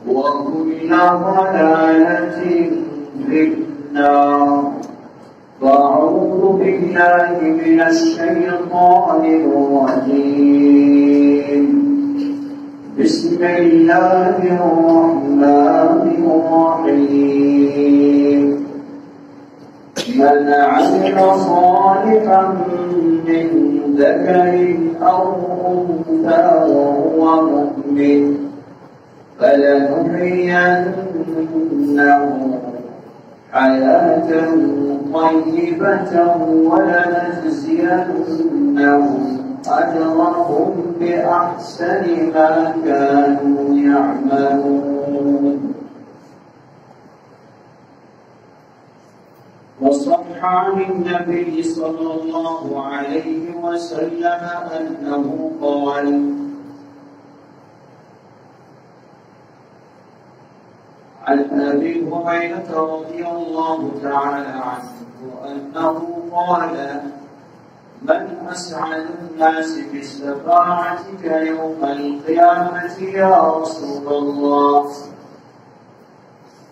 وكل ضلالة في النار. وأعوذ بالله من الشيطان الرجيم. بسم الله الرحمن الرحيم. من عمل صالحا من ذكر أو أنثى وهو مؤمن فلنحيينه حياة طيبة ولنجزينهم أجرهم بأحسن ما كانوا يعملون. وصح عن النبي صلى الله عليه وسلم أنه قال: عن أبي هريرة رضي الله تعالى عنه أنه قال: من أسعد الناس بشفاعتك يوم القيامة يا رسول الله؟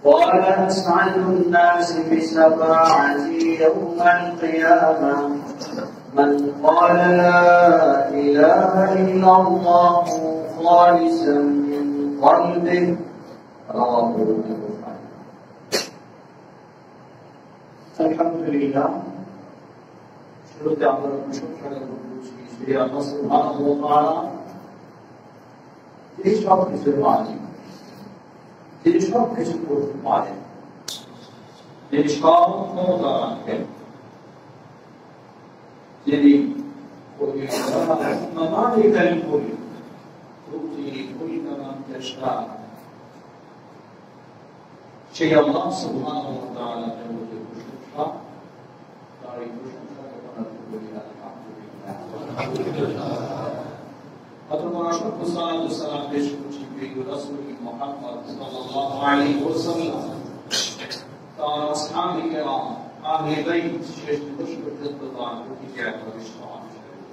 قال: أسعد الناس بشفاعتي يوم القيامة من قال لا إله إلا الله خالصا من قلبه. رواه البخاري. الحمد لله. শুরুতে আমরা প্রশংসা করছি শ্রী আল্লাহ সুবহানাহু ওয়া তাআলা, যিনি সব কিছুর মালিক, যিনি সব কিছু করতে পারেন, যিনি সব ক্ষমতা রাখেন, যিনি সেই আল্লাহ সুবহানাহু ওয়া তাআলার প্রশংসা, তার এই প্রশংসাকে আমরা বলি আলহামদুলিল্লাহ। অতঃপর অসংখ্য সালাত ও সালাম পেশ করছি প্রিয় রাসূল মুহাম্মদ সাল্লাল্লাহু আলাইহি ওয়াসাল্লাম, তার আসহাবে কিরাম, আহলে বাইত, শেষ দিবস পর্যন্ত তার প্রতিটি একনিষ্ঠ অনুসারী।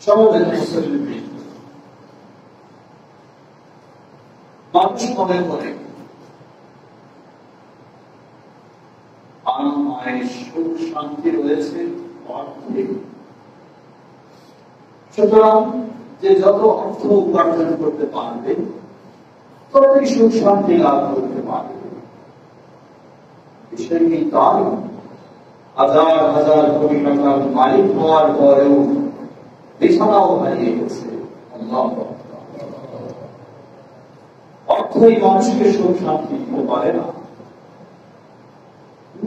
সমবেত মুসলিম, মানুষ মনে করে আরাম, সুখ, শান্তি রয়েছে অর্থে। সুতরাং যে যত অর্থ উপার্জন করতে পারবে ততই সুখ শান্তি লাভ করতে পারবে। বিষয় কি তাই? হাজার হাজার কোটি টাকার মালিক হওয়ার পরেও বিছানাও হারিয়ে গেছে। অর্থই মানুষকে সুখ শান্তি দিতে পারে না।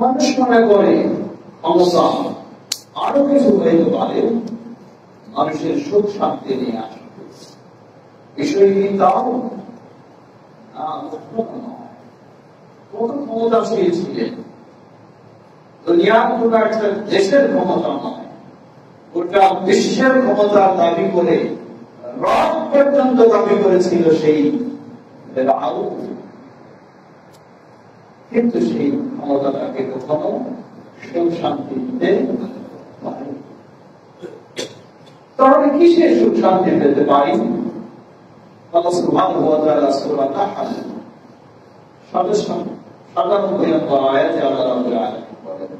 মানুষ মনে করে ক্ষমতা আরো কিছু হইতে পারে মানুষের সুখ শান্তি নিয়ে আসবে। বিষয় কি তাও না, কত ক্ষমতাশীল ছিলেন। দুনিয়ার কোন একটা দেশের ক্ষমতা নয়, গোটা বিশ্বের ক্ষমতার দাবি করে রব পর্যন্ত দাবি করেছিল সেই, কিন্তু সেই ক্ষমতাটাকে কখনো সুখ শান্তি দিতে পারে। তাহলে কিসে সুখ শান্তি পেতে পারি? আল্লাহ সুবহানাহু ওয়া তাআলা সূরা নাহল 97 নম্বর আয়াতে আল্লাহ রাব্বুল আলামিন বলেন: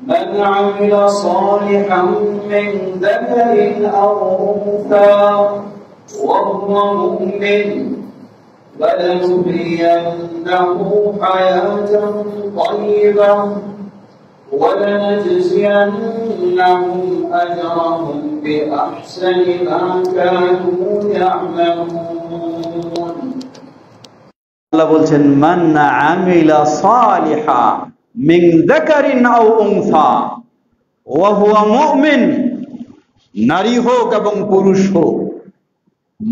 من عمل صالحا من ذكر أو أنثى وهو مؤمن فلنحيينه حياة طيبة ولنجزينهم أجرهم بأحسن ما كانوا يعملون. আল্লাহ বলছেন, মান আমিলা সালিহা মিন যাকারিন আও উনসা ওয়া হুয়া মুমিন, নারী হোক এবং পুরুষ হোক,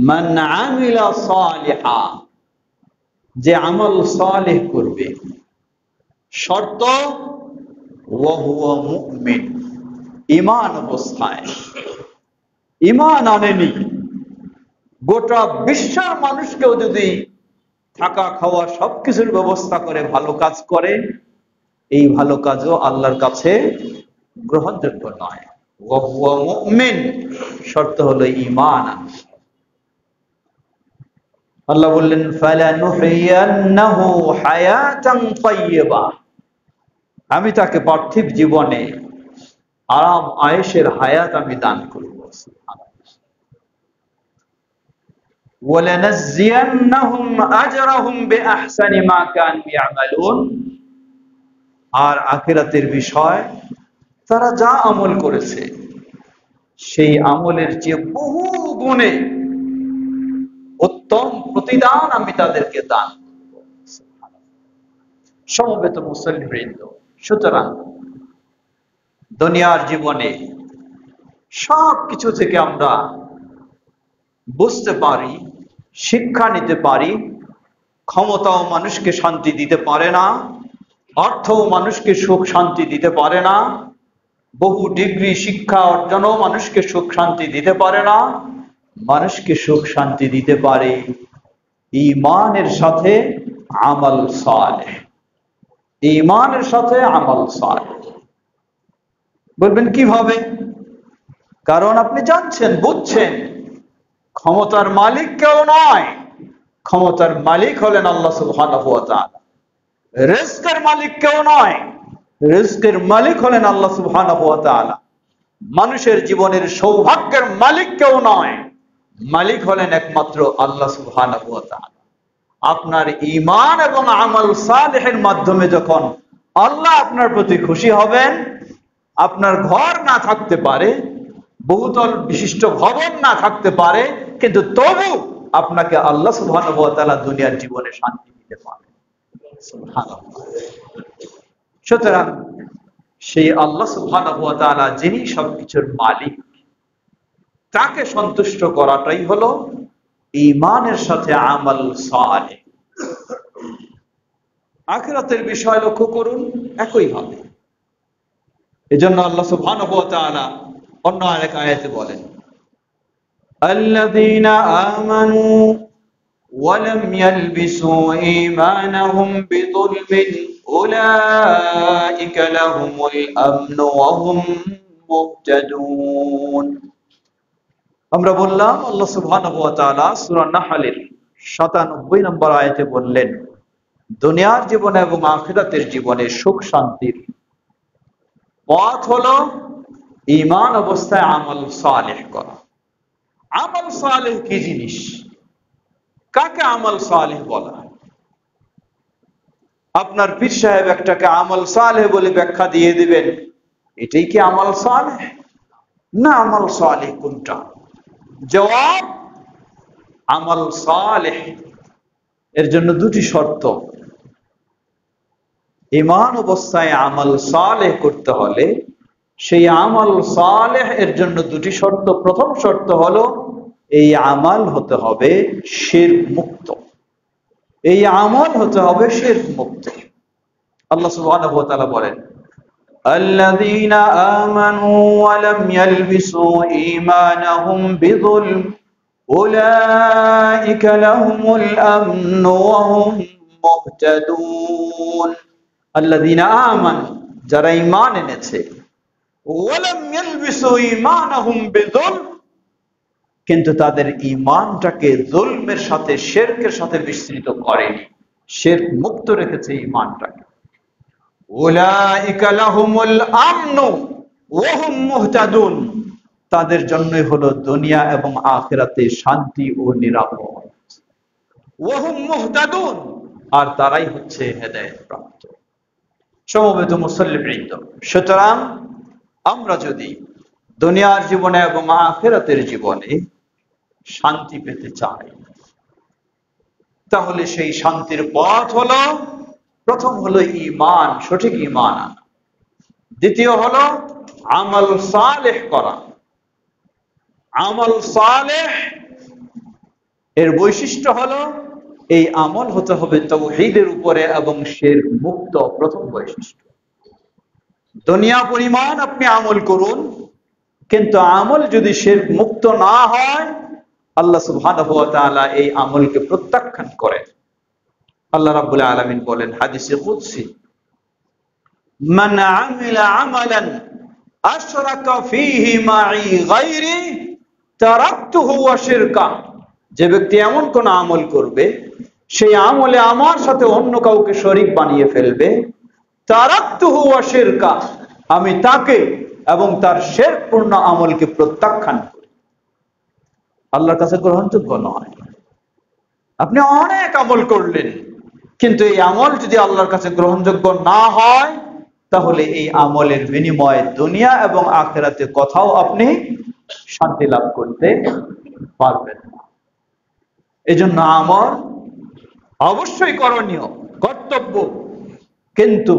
মান আমিলা সালিহা, যে আমল সালেহ করবে, শর্ত ওয়া হুয়া মুমিন, ঈমান অবস্থায়। ঈমান আনেনি, গোটা বিশ্বের মানুষকেও যদি থাকা খাওয়া সবকিছুর ব্যবস্থা করে ভালো কাজ করে, এই ভালো কাজও আল্লাহর কাছে গ্রহণযোগ্য নয়। ওয়া হুয়া মুমিন, শর্ত হলো ঈমান। আল্লাহ বললেন ফালানুহিয়ান্নাহু হায়াতান তাইয়্যিবা, আমি তাকে পার্থিব জীবনে আরাম আয়েশের হায়াত আমি দান করব। ওয়ালানাজিয়ান্নাহুম আজরাহুম বিআহসানি মা কানু ইয়ামালুন, আর আখিরাতের বিষয় তারা যা আমল করেছে সেই আমলের চেয়ে বহু গুণে উত্তম প্রতিদান আমি তাদেরকে দান করব। সমবেত মুসলিমবৃন্দ, সুতরাং দুনিয়ার জীবনে সব কিছু থেকে আমরা বুঝতে পারি, শিক্ষা নিতে পারি, ক্ষমতাও মানুষকে শান্তি দিতে পারে না, অর্থও মানুষকে সুখ শান্তি দিতে পারে না, বহু ডিগ্রি শিক্ষা অর্জনও মানুষকে সুখ শান্তি দিতে পারে না। মানুষকে সুখ শান্তি দিতে পারে ঈমানের সাথে আমল সালেহ, ঈমানের সাথে আমল সালেহ। বলবেন কিভাবে? কারণ আপনি জানছেন, বুঝছেন ক্ষমতার মালিক কেউ নয়, ক্ষমতার মালিক হলেন আল্লাহ সুবহানাহু ওয়া তাআলা। রিজকের মালিক কেউ নয়, রিজকের মালিক হলেন আল্লাহ সুবহানাহু ওয়া তাআলা। মানুষের জীবনের সৌভাগ্যের মালিক কেউ নয়, মালিক হলেন একমাত্র আল্লাহ সুবহানাহু ওয়া তাআলা। আপনার ঈমান এবং আমল সালেহের মাধ্যমে যখন আল্লাহ আপনার প্রতি খুশি হবেন, আপনার ঘর না থাকতে পারে, বহুতল বিশিষ্ট ভবন না থাকতে পারে, কিন্তু তবু আপনাকে আল্লাহ সুবহানাহু ওয়া তাআলা দুনিয়ার জীবনে শান্তি দিতে পারে। সুবহানাল্লাহ। সুতরাং সেই আল্লাহ সুবহানাহু ওয়া তাআলা যিনি সবকিছুর মালিক, তাকে সন্তুষ্ট করাটাই হলো ঈমানের সাথে আমল সালেহ। আখিরাতের বিষয় লক্ষ্য করুন, একই হবে। এজন্য আল্লাহ সুবহানাহু ওয়া তাআলা অন্য আরেক আয়াতে বলেন, আল্লাযীনা আমানু ওয়া লাম ইয়ালবিসু ঈমানাহুম বিযুলমিন উলাইকা লাহুমুল আমনু ওয়া হুম মুহতাদুন। আমরা বললাম আল্লাহ সুবহানাহু ওয়া তাআলা সূরা নাহলের ৯৭ নম্বর আয়াতে বললেন, দুনিয়ার জীবনে এবং আখিরাতের জীবনে সুখ শান্তির পথ হলো ঈমান অবস্থায় আমল সালেহ করা। আমল সালেহ কি জিনিস? কাকে আমল সালেহ বলা হয়? আপনার পীর সাহেব একটাকে আমল সালেহ বলে ব্যাখ্যা দিয়ে দিবেন, এটাই কি আমল সালেহ? না, আমল সালেহ কোনটা? জবাব, আমল সালেহ এর জন্য দুটি শর্ত। ঈমান অবস্থায় আমল সালেহ করতে হলে সেই আমল সালেহ এর জন্য দুটি শর্ত। প্রথম শর্ত হলো এই আমল হতে হবে শিরক মুক্ত, এই আমল হতে হবে শিরক মুক্ত। আল্লাহ সুবহানাহু ওয়া তাআলা বলেন, আল্লাযীনা আমানু ওয়া লাম ইয়ালবিসু ঈমানাহুম বিযুলম উলাইকা লাহুমুল আমনু ওয়া হুম মুহতাদুন। আল্লাযীনা আমানু, যারা ঈমান এনেছে, ওয়া লাম ইয়ালবিসু ঈমানাহুম বিযুলম, কিন্তু তাদের ঈমানটাকে যুলমের সাথে, শিরকের সাথে মিশ্রিত করেনি, শিরক মুক্ত রেখেছে ঈমানটাকে। উলাইকা লাহুমুল আমনু ওয়া হুম মুহতাদুন, তাদের জন্যই হলো দুনিয়া এবং আখিরাতে শান্তি ও নিরাপদ। ওয়া হুম মুহতাদুন, আর তারাই হচ্ছে হেদায়েত প্রাপ্ত। সমবেত মুসল্লিবৃন্দ, সুতরাং আমরা যদি দুনিয়ার জীবনে এবং আখিরাতের জীবনে শান্তি পেতে চাই, তাহলে সেই শান্তির পথ হলো, প্রথম হলো ঈমান, সঠিক ঈমান আনা। দ্বিতীয় হলো আমল সালেহ করা। আমল সালেহ এর বৈশিষ্ট্য হলো এই আমল হতে হবে তাওহীদের উপরে এবং শিরক মুক্ত, প্রথম বৈশিষ্ট্য। দুনিয়া পরিমাণ আপনি আমল করুন, কিন্তু আমল যদি শিরক মুক্ত না হয়, আল্লাহ সুবহানাহু ওয়া তাআলা এই আমলকে প্রত্যাখ্যান করেন। আল্লাহ রাব্বুল আলামিন বলেন হাদিসে কুদসি, মান আমিলা আমালান আশরাকা ফীহি মাই গায়রি তারাকতুহু ওয়া শিরকা যে ব্যক্তি এমন কোন আমল করবে, সেই আমলে আমার সাথে অন্য কাউকে শরীক বানিয়ে ফেলবে, তারাকতুহু ওয়া শিরকা, আমি তাকে এবং তার শিরকপূর্ণ আমলকে প্রত্যাখ্যান করি। আল্লাহর কাছে গ্রহণযোগ্য নয়। আপনি অনেক আমল করলেন, কিন্তু এই আমল যদি আল্লাহর কাছে গ্রহণযোগ্য না হয়, তাহলে এই আমলের বিনিময়ে দুনিয়া এবং আখিরাতে কোথাও আপনি শান্তি লাভ করতে পারবেন না। এজন্য আমল অবশ্যই করণীয়, কর্তব্য, কিন্তু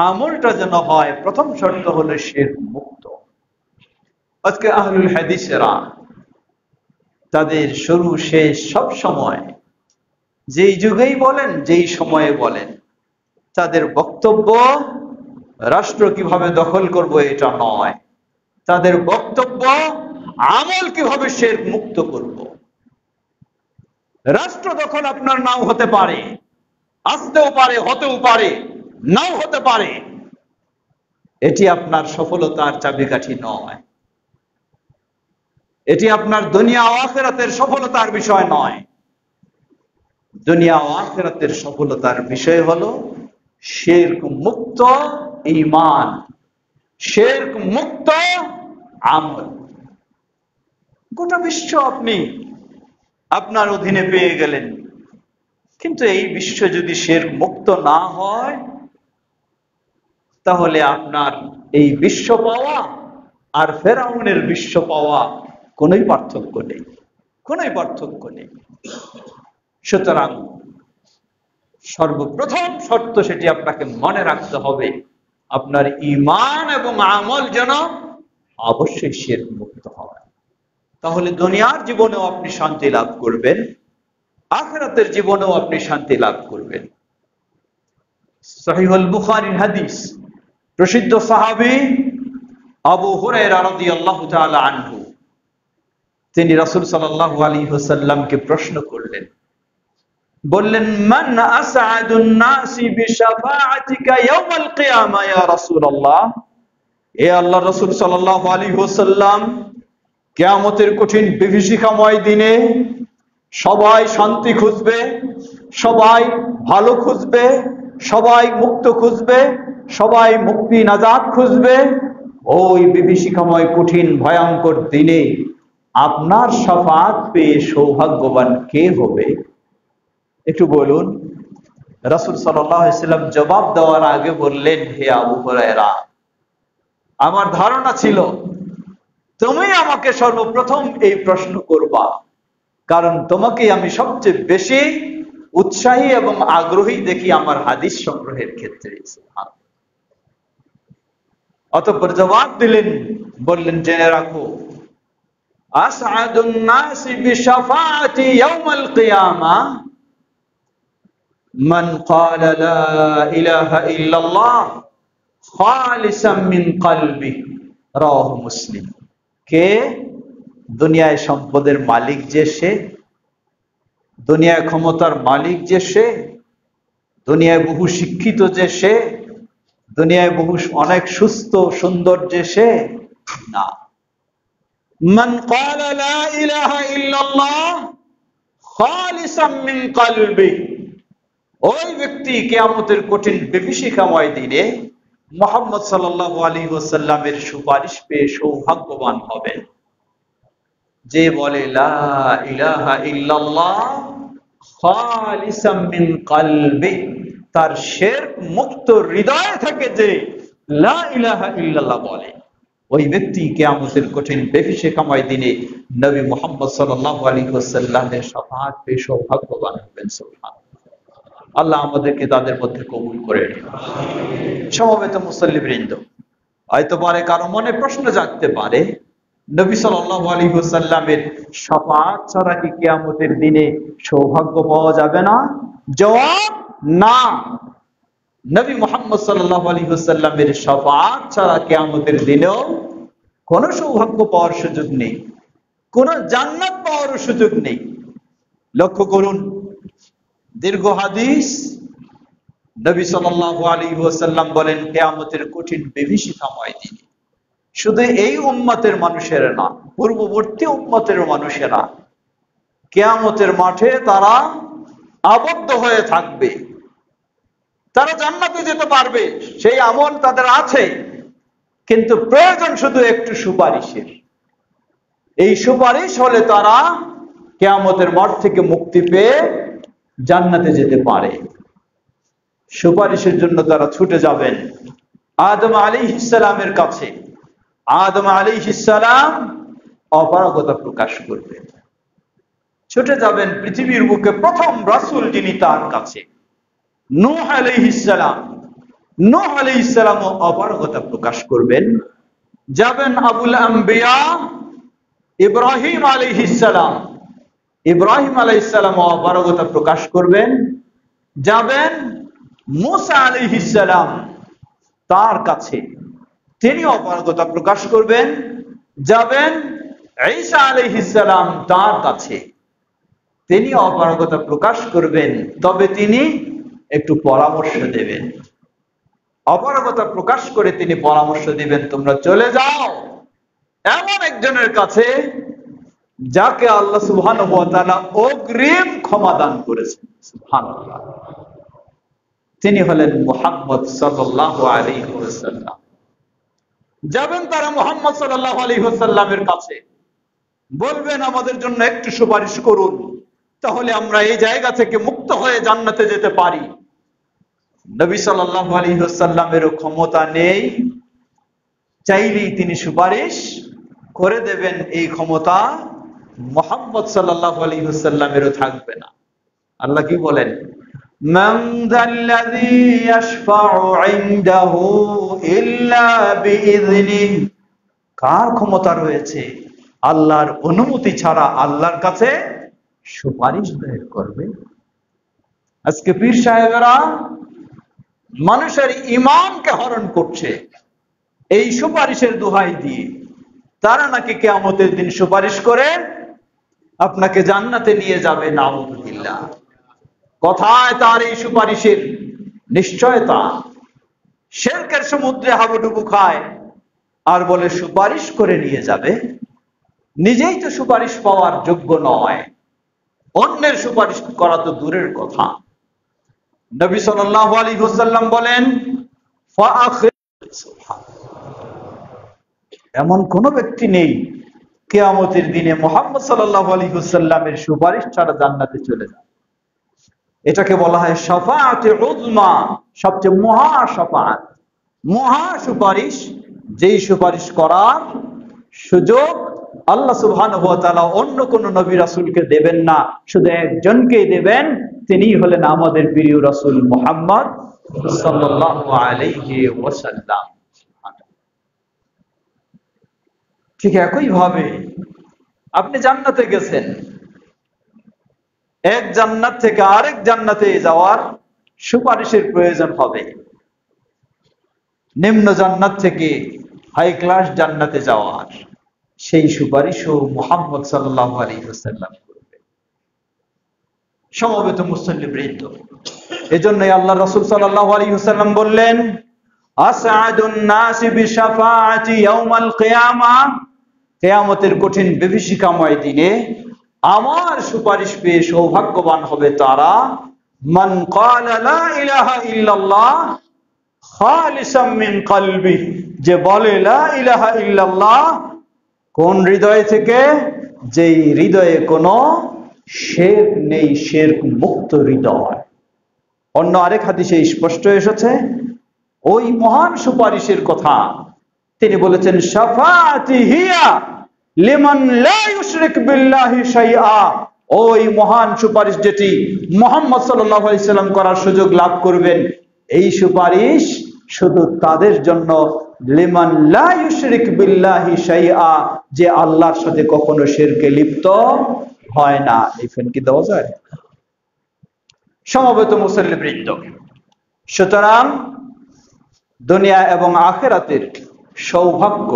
আমলটা যেন হয়, প্রথম শর্ত হলো শিরক মুক্ত। আজকে আহলুল হাদিসেরা তাদের শুরু শেষ সব সময়, যেই যুগেই বলেন, যেই সময়ে বলেন, তাদের বক্তব্য রাষ্ট্র কিভাবে দখল করব এটা নয়, তাদের বক্তব্য আমল কিভাবে শিরক মুক্ত করব। রাষ্ট্র দখল আপনার নাও হতে পারে, আসতেও পারে, হতেও পারে, নাও হতে পারে, এটি আপনার সফলতার চাবিকাঠি নয়, এটি আপনার দুনিয়া ও আখিরাতের সফলতার বিষয় নয়। দুনিয়া ও আখিরাতের সফলতার বিষয় হলো শিরক মুক্ত ঈমান, শিরক মুক্ত আমল। গোটা বিশ্ব আপনি আপনার অধীনে পেয়ে গেলেন, কিন্তু এই বিশ্ব যদি শিরক মুক্ত না হয়, তাহলে আপনার এই বিশ্ব পাওয়া আর ফেরাউনের বিশ্ব পাওয়া কোনোই পার্থক্য নেই, কোনোই পার্থক্য নেই। সুতরাং সর্বপ্রথম শর্ত, সেটি আপনাকে মনে রাখতে হবে, আপনার ঈমান এবং আমল যেন অবশ্যই শিরক মুক্ত হয়। তাহলে দুনিয়ার জীবনেও আপনি শান্তি লাভ করবেন, আখিরাতের জীবনেও আপনি শান্তি লাভ করবেন। সহিহুল বুখারীর হাদিস, প্রসিদ্ধ সাহাবী আবু হুরায়রা রাদিয়াল্লাহু তাআলা আনহু, তিনি রাসূল সাল্লাল্লাহু আলাইহি ওয়াসাল্লামকে প্রশ্ন করলেন, বললেন, মান আসআদুন নাসি বিশাফাআতিকা ইয়াউমাল কিয়ামা ইয়া রাসূলুল্লাহ। এ আল্লাহর রাসূল সাল্লাল্লাহু আলাইহি ওয়াসাল্লাম, কিয়ামতের কঠিন বিভীষিকাময় দিনে সবাই শান্তি খুঁজবে, সবাই ভালো খুঁজবে, সবাই মুক্ত খুঁজবে, সবাই মুক্তি নাজাত খুঁজবে। ওই বিভীষিকাময় কঠিন ভয়ঙ্কর দিনে আপনার শাফাআত পেয়ে সৌভাগ্যবান কে হবে? একটু বলুন। রাসূল সাল্লাল্লাহু আলাইহি ওয়াসাল্লাম জবাব দেওয়ার আগে বললেন, হে আবু হুরায়রা, আমার ধারণা ছিল তুমি আমাকে সর্বপ্রথম এই প্রশ্ন করবা, কারণ তোমাকে আমি সবচেয়ে বেশি উৎসাহী এবং আগ্রহী দেখি আমার হাদিস সংগ্রহের ক্ষেত্রে। অতঃপর জবাব দিলেন, বললেন, জেনে রাখো, আসআদুন নাসি বিশাফাআতি ইয়াউমাল কিয়ামা মান ক্বালা লা ইলাহা ইল্লাল্লাহ খালিসাম মিন কলবি, রাওয়াহু মুসলিম। কে? দুনিয়ায় সম্পদের মালিক যে সে, দুনিয়ায় ক্ষমতার মালিক যে সে, দুনিয়ায় বহু শিক্ষিত যে সে, দুনিয়ায় বহু অনেক সুস্থ সুন্দর যে সে না। মান ক্বালা লা ইলাহা ইল্লাল্লাহ খালিসাম মিন কলবি, ওই ব্যক্তি কিয়ামতের কঠিন বিভীষিকাময় দিনে মুহাম্মদ সাল্লাল্লাহু আলাইহি ওয়াসাল্লামের সুপারিশ পেয়ে সৌভাগ্যবান হবেন। যে বলে লা ইলাহা ইল্লাল্লাহ খালিসাম মিন কলবি, তার শিরক মুক্ত হৃদয় থেকে যে লা ইলাহা ইল্লাল্লাহ বলে, ওই ব্যক্তি কিয়ামতের কঠিন বিভীষিকাময় দিনে নবী মুহাম্মদ সাল্লাল্লাহু আলাইহি ওয়াসাল্লামের শাফাআত পেয়ে সৌভাগ্যবান হবেন। সুবহানাল্লাহ। আল্লাহ আমাদেরকে তাদের মধ্যে কবুল করে নিন। সমবেত মুসল্লিবৃন্দ, হয়তো পারে কারো মনে প্রশ্ন জাগতে পারে, নবী সাল্লাল্লাহু আলাইহি ওয়াসাল্লামের শাফাআত ছাড়া কি কিয়ামতের দিনে সৌভাগ্য পাওয়া যাবে না? জবাব, না। নবী মুহাম্মদ সাল্লাল্লাহু আলাইহি ওয়াসাল্লামের শাফাআত ছাড়া কিয়ামতের দিনেও কোনো সৌভাগ্য পাওয়ার সুযোগ নেই, কোনো জান্নাত পাওয়ার সুযোগ নেই। লক্ষ্য করুন, দীর্ঘ হাদিস, নবী সাল্লাল্লাহু আলাইহি ওয়াসাল্লাম বলেন, কিয়ামতের কঠিন বিভীষিকাময় দিনে শুধু এই উম্মতের মানুষেরা না, পূর্ববর্তী উম্মতের মানুষেরা কিয়ামতের মাঠে তারা আবদ্ধ হয়ে থাকবে। তারা জান্নাতে যেতে পারবে, সেই আমল তাদের আছে, কিন্তু প্রয়োজন শুধু একটু সুপারিশের। এই সুপারিশ হলে তারা কিয়ামতের মাঠ থেকে মুক্তি পেয়ে জান্নাতে যেতে পারে। সুপারিশের জন্য তারা ছুটে যাবেন আদম আলাইহিস সালামের কাছে। আদম আলাইহিস সালাম অপারগতা প্রকাশ করবেন, ছুটে যাবেন পৃথিবীর বুকে প্রথম রাসূল যিনি তার কাছে, নূহ আলাইহিস সালাম। নূহ আলাইহিস সালাম অপারগতা প্রকাশ করবেন। যাবেন আবুল আম্বিয়া ইব্রাহিম আলাইহিস সালাম। ইব্রাহিম আলাইহিস সালাম অপারগতা প্রকাশ করবেন। যাবেন মুসা আলাইহিস সালাম, তার কাছে, তিনি অপারগতা প্রকাশ করবেন। যাবেন ঈসা আলাইহিস সালাম, তার কাছে, তিনি অপারগতা প্রকাশ করবেন, তবে তিনি একটু পরামর্শ দেবেন। অপারগতা প্রকাশ করে তিনি পরামর্শ দিবেন, তোমরা চলে যাও এমন একজনের কাছে যাকে আল্লাহ সুবহানাহু ওয়া তাআলা অগ্রিম ক্ষমা দান করেছেন। সুবহানাল্লাহ। তিনি হলেন মুহাম্মদ সাল্লাল্লাহু আলাইহি ওয়াসাল্লাম। যাবেন তারা মুহাম্মদ সাল্লাল্লাহু আলাইহি ওয়াসাল্লামের কাছে, বলবেন আমাদের জন্য একটু সুপারিশ করুন, তাহলে আমরা এই জায়গা থেকে মুক্ত হয়ে জান্নাতে যেতে পারি। নবী সাল্লাল্লাহু আলাইহি ওয়াসাল্লামেরও ক্ষমতা নেই, চাইলেই তিনি সুপারিশ করে দেবেন, এই ক্ষমতা মুহাম্মদ সাল্লাল্লাহু আলাইহি ওয়াসাল্লামেরও থাকবে না। আল্লাহ কি বলেন? মান যাল্লাযী ইয়াশফাউ ইনদাহু ইল্লা বিইযনিহি, কার ক্ষমতা রয়েছে আল্লাহর অনুমতি ছাড়া আল্লাহর কাছে সুপারিশ দায়ের করবে? আজকে পীর সাহেবেরা মানুষের ঈমানকে হরণ করছে এই সুপারিশের দোহাই দিয়ে। তারা নাকি কিয়ামতের দিন সুপারিশ করে আপনাকে জান্নাতে নিয়ে যাবে। নাউযুবিল্লাহ। কথায় তার এই সুপারিশের নিশ্চয়তা। শিরকের সমুদ্রে হাবুডুবু খায় আর বলে সুপারিশ করে নিয়ে যাবে। নিজেই তো সুপারিশ পাওয়ার যোগ্য নয়, অন্যের সুপারিশ করা তো দূরের কথা। নবী সাল্লাল্লাহু আলাইহি ওয়াসাল্লাম বলেন, এমন কোন ব্যক্তি নেই কিয়ামতের দিনে মুহাম্মদ সাল্লাল্লাহু আলাইহি ওয়াসাল্লামের সুপারিশ ছাড়া জান্নাতে চলে যায়। এটাকে বলা হয় শাফাআতে উযমা, সবচেয়ে মহা শাফাআত, মহা সুপারিশ। যেই সুপারিশ করার সুযোগ আল্লাহ সুবহানাহু ওয়া তাআলা অন্য কোন নবী রাসূলকে দেবেন না, শুধু একজনকেই দেবেন, তিনি হলেন আমাদের প্রিয় রাসূল মুহাম্মদ সাল্লাল্লাহু আলাইহি ওয়াসাল্লাম। ঠিক একই ভাবে আপনি জান্নাতে গেছেন, এক জান্নাত থেকে আরেক জান্নাতে যাওয়ার সুপারিশের প্রয়োজন হবে। নিম্ন জান্নাত থেকে হাই ক্লাস জান্নাতে যাওয়ার সেই সুপারিশও মুহাম্মদ সাল্লাল্লাহু আলাইহি ওয়াসাল্লাম করবে। সমবেত মুসল্লিবৃন্দ, এজন্যই আল্লাহ রাসূল সাল্লাল্লাহু আলাইহি ওয়াসাল্লাম বললেন, আসআদুন নাসি বিশাফাআতি ইয়াউমাল কিয়ামাহ, কিয়ামতের কঠিন বিভীষিকাময় দিনে আমার সুপারিশ পেয়ে সৌভাগ্যবান হবে তারা, মান ক্বালা লা ইলাহা ইল্লাল্লাহ খালিসাম মিন কলবি, যে বলে লা ইলাহা ইল্লাল্লাহ কোন হৃদয় থেকে? যেই হৃদয়ে কোনো শিরক নেই, শিরক মুক্ত হৃদয়। অন্য আরেক হাদিসে স্পষ্ট এসেছে ওই মহান সুপারিশের কথা। তিনি বলেছেন, শাফাআতি হিয়া লিমান লা ইউশরিক বিল্লাহি শাইআ, ওই মহান সুপারিশ যেটি মুহাম্মদ সাল্লাল্লাহু আলাইহি সাল্লাম করার সুযোগ লাভ করবেন, এই সুপারিশ শুধু তাদের জন্য, লিমান লা ইউশরিক বিল্লাহি শাইআ, যে আল্লাহর সাথে কখনো শিরকে লিপ্ত হয় না। এই ফেন কি দেওয়া যায়? সমবেত মুসল্লিবৃন্দ, সুতরাং দুনিয়া এবং আখিরাতের সৌভাগ্য,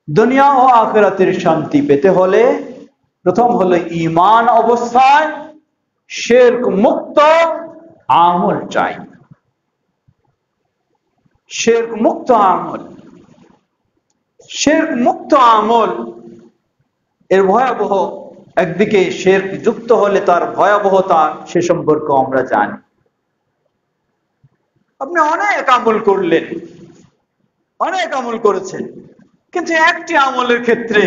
দুনিয়া ও আখিরাতের শান্তি পেতে হলে প্রথম হলো ঈমান অবস্থায় শিরক মুক্ত আমল চাই। শিরক মুক্ত আমল, শিরক মুক্ত আমল এর ভয়াবহ, একদিকে শিরক যুক্ত হলে তার ভয়াবহতা সে সম্পর্কে আমরা জানি। আপনি অনেক আমল করলেন, অনেক আমল করেছেন, কিন্তু একটি আমলের ক্ষেত্রে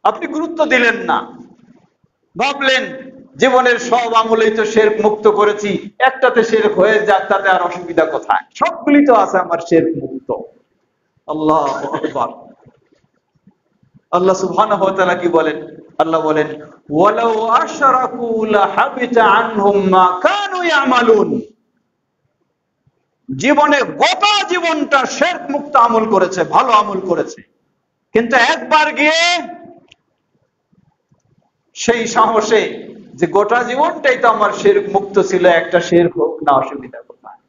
আপনি গুরুত্ব দিলেন না, ভাবলেন জীবনের সব আমলেই তো শিরক মুক্ত করেছি, একটাতে শিরক হয়ে যাক, তাতে আর অসুবিধা কোথায়, সবগুলি তো আছে আমার শিরক মুক্ত। আল্লাহু আকবার। আল্লাহ সুবহানাহু ওয়া তাআলা কি বলেন? আল্লাহ বলেন, ওয়ালাউ আশরাকু লাহাবিতা আনহুম মা কানু ইয়ামালুন। জীবনে গোটা জীবনটা শিরক মুক্ত আমল করেছে, ভালো আমল করেছে, কিন্তু একবার গিয়ে সেই সাহসে যে গোটা জীবনটাই তো আমার শিরক মুক্ত ছিল, একটা শিরক হোক না, অসুবিধা কোথায়?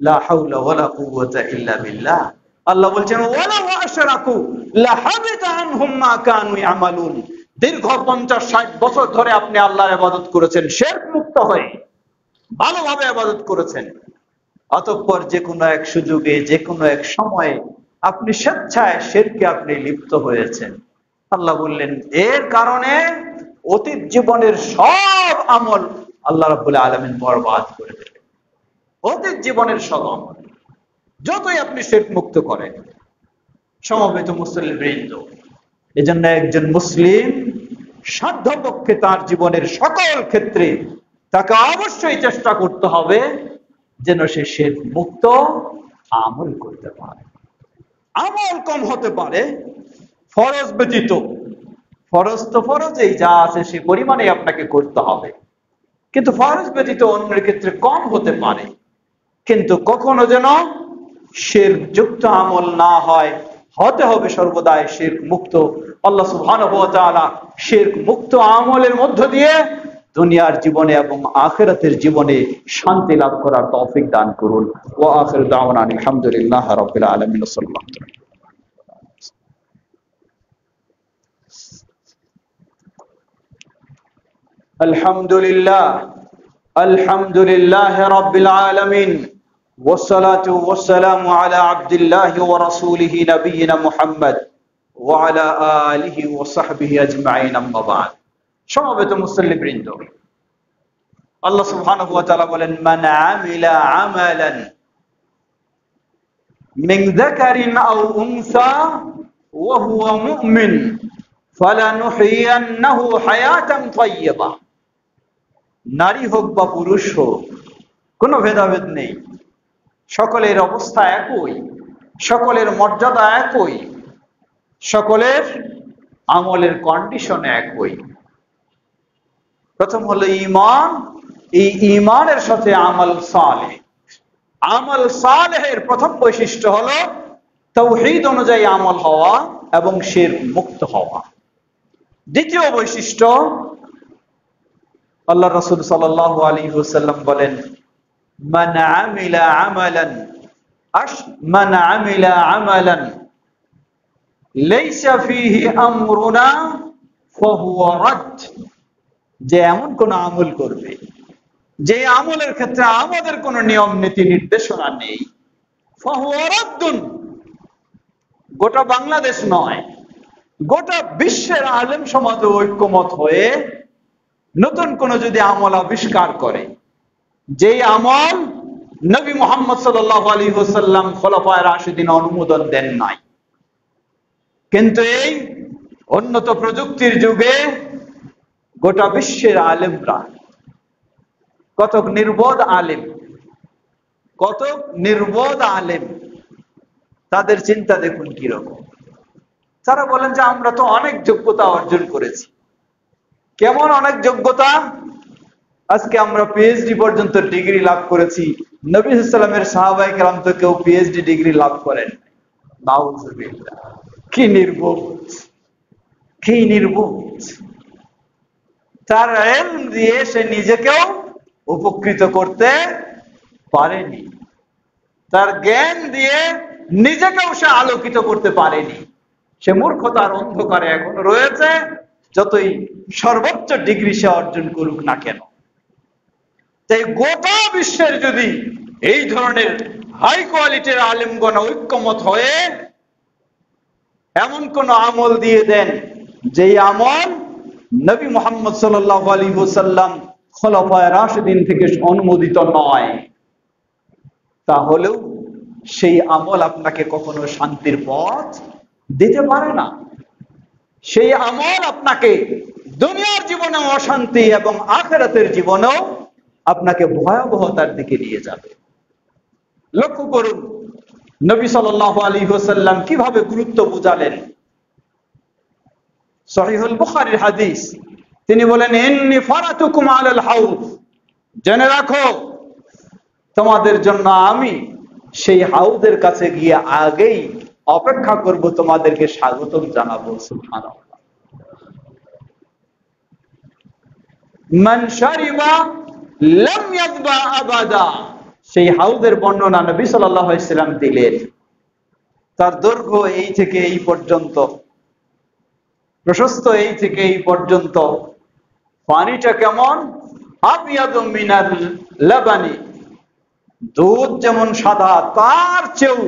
লা হাওলা ওয়ালা কুওয়াতা ইল্লা বিল্লাহ। আল্লাহ বলছেন, ওয়ালাউ আশরাকু লাহাবিতা আনহুম মা কানু ইয়ামালুন। দীর্ঘ 50-60 বছর ধরে আপনি আল্লাহর ইবাদত করেছেন, শিরক মুক্ত হয়ে ভালোভাবে ইবাদত করেছেন, অতঃপর যে কোনো এক সুযোগে, যে কোনো এক সময়ে আপনি স্বেচ্ছায় শিরকে আপনি লিপ্ত হয়েছেন। আল্লাহ বললেন, এর কারণে অতীত জীবনের সব আমল আল্লাহ রাব্বুল আলামিন বরবাদ করে দেবেন। অতীত জীবনের সব আমল যতই আপনি শিরক মুক্ত করেন। সমবেত মুসলিমবৃন্দ, এজন্য একজন মুসলিম সাধ্যপক্ষে তার জীবনের সকল ক্ষেত্রে তাকে অবশ্যই চেষ্টা করতে হবে যেন সে শিরক মুক্ত আমল করতে পারে। আমল কম হতে পারে ফরজ ব্যতীত, ফরজ তো ফরজেই যা আছে সে পরিমাণে আপনাকে করতে হবে, কিন্তু ফরজ ব্যতীত অন্যের ক্ষেত্রে কম হতে পারে, কিন্তু কখনো যেন শিরক যুক্ত আমল না হয়, হতে হবে সর্বদাই শিরক মুক্ত। আল্লাহ সুবহানাহু ওয়া তাআলা শিরক মুক্ত আমলের মধ্য দিয়ে দুনিয়ার জীবনে এবং আখিরাতের জীবনে শান্তি লাভ করার তৌফিক দান করুন। ওয়া আখিরু দাওয়ানা আলহামদুলিল্লাহি রাব্বিল আলামিন। সাল্লাল্লাহু আলাইহি ওয়া সাল্লাম। আলহামদুলিল্লাহ রাব্বিল আলামিন, ওয়াসসালাতু ওয়াসসালামু আলা আবদিল্লাহি ওয়া রাসূলিহি নবিয়িনা মুহাম্মদ ওয়া আলা আলিহি ওয়া সাহবিহি আজমাইন, আম্মা বা'দ। সমবেত মুসল্লিবৃন্দ, আল্লাহ সুবহানাহু ওয়া তাআলা বলেন, মান আমিলা আমালান মিন যাকারিন আও উনসা ওয়া হুয়া মুমিন ফালানুহইয়ান্নাহু হায়াতান তাইয়্যিবা। নারী হোক বা পুরুষ হোক, কোনো ভেদাভেদ নেই, সকলের অবস্থা একই, সকলের মর্যাদা একই, সকলের আমলের কন্ডিশন একই। প্রথম হলো ঈমান, এই ঈমানের সাথে আমল সালেহ। আমল সালেহের প্রথম বৈশিষ্ট্য হলো তাওহীদ অনুযায়ী আমল হওয়া এবং শিরক মুক্ত হওয়া। দ্বিতীয় বৈশিষ্ট্য, আল্লাহ রাসূল সাল্লাল্লাহু আলাইহি ওয়াসাল্লাম বলেন, মান আমিলা আমালান লাইসা ফীহি আমরুনা ফাহুয়া রাদ। যে এমন কোন আমল করবে যে আমলের ক্ষেত্রে আমাদের কোন নিয়ম নীতি নির্দেশনা নেই, ফাহুয়া রাদ্দুন। গোটা বাংলাদেশ নয়, গোটা বিশ্বের আলেম সমাজ ঐক্যমত হয়ে নতুন কোন যদি আমল আবিষ্কার করে, যেই আমল নবী মুহাম্মদ সাল্লাল্লাহু আলাইহি ওয়াসাল্লাম খোলাফায়ে রাশিদিন অনুমোদন দেন নাই, কিন্তু এই উন্নত প্রযুক্তির যুগে গোটা বিশ্বের আলেমরা, কত নির্বোধ আলেম, তাদের চিন্তা দেখুন কিরকম। তারা বলেন যে আমরা তো অনেক যোগ্যতা অর্জন করেছি। কেমন অনেক যোগ্যতা? আজকে আমরা পিএইচডি পর্যন্ত ডিগ্রি লাভ করেছি, নবী সাল্লাল্লাহু আলাইহি ওয়াসাল্লামের সাহাবায়ে কেরাম তো কেউ পিএইচডি ডিগ্রি লাভ করেন। নাউযুবিল্লাহ। কি নির্বোধ! তার ইলম দিয়ে সে নিজেকেও উপকৃত করতে পারেনি, তার জ্ঞান দিয়ে নিজেকেও সে আলোকিত করতে পারেনি। সে মূর্খতার অন্ধকারে এখন রয়েছে, যতই সর্বোচ্চ ডিগ্রি সে অর্জন করুক না কেন। তাই গোটা বিশ্বের যদি এই ধরনের হাই কোয়ালিটির আলেমগণ ঐক্যমত হয়ে এমন কোন আমল দিয়ে দেন যেই আমল নবী মুহাম্মদ সাল্লাল্লাহু আলাইহি ওয়াসাল্লাম খোলাফায়ে রাশিদিন থেকে অনুমোদিত নয়, তাহলেও সেই আমল আপনাকে কখনো শান্তির পথ দিতে পারে না। সেই আমল আপনাকে দুনিয়ার জীবনে অশান্তি এবং আখিরাতের জীবনেও আপনাকে ভয়াবহতার দিকে নিয়ে যাবে। লক্ষ্য করুন নবী সাল্লাল্লাহু আলাইহি ওয়াসাল্লাম কিভাবে গুরুত্ব বুঝালেন। সহিহুল বুখারীর হাদিস, তিনি বলেন, ইন্নী ফারাতুকুম আলাল হাউজ, জেনে রাখো তোমাদের জন্য আমি সেই হাউজের কাছে গিয়ে আগেই অপেক্ষা করব, তোমাদেরকে স্বাগতম জানাবো। সুবহানাল্লাহ। মান শারিবা লাম ইয়াযবা আবাদা, সেই হাউজের বর্ণনা নবী সাল্লাল্লাহু আলাইহি ওয়াসাল্লাম দিলেন। তার দৈর্ঘ্য এই থেকে এই পর্যন্ত, প্রশস্ত এই থেকে এই পর্যন্ত। পানিটা কেমন? আবিয়াদু মিনাল লাবানি, দুধ যেমন সাদা তার চেয়েও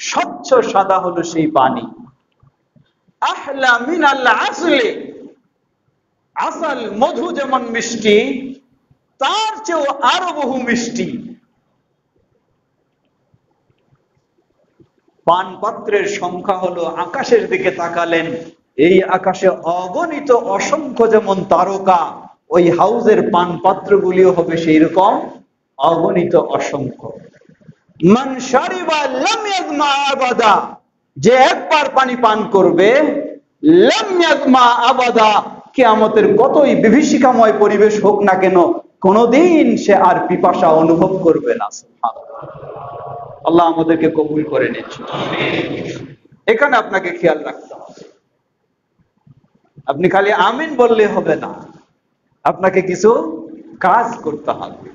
স্বচ্ছ সাদা হলো সেই পানি। আহলা মিনাল আসলি, আসাল মধু যেমন মিষ্টি তার চেয়েও আরো বহু মিষ্টি। পানপাত্রের সংখ্যা হলো, আকাশের দিকে তাকালেন, এই আকাশে অগণিত অসংখ্য যেমন তারকা, ওই হাউজের পানপাত্রগুলিও হবে সেই রকম অগণিত অসংখ্য। মান শারিবা লাম ইয়াজমা আবাদা, যে একবার পানি পান করবে, লাম ইয়াজমা আবাদা, কিয়ামতের কতই বিভীষিকাময় পরিবেশ হোক না কেন, কোনদিন সে আর পিপাসা অনুভব করবে না। সুবহানাল্লাহ। আল্লাহ আমাদেরকে কবুল করে নিচ্ছেন। এখানে আপনাকে খেয়াল রাখতে হবে, আপনি খালি আমিন বললে হবে না, আপনাকে কিছু কাজ করতে হবে।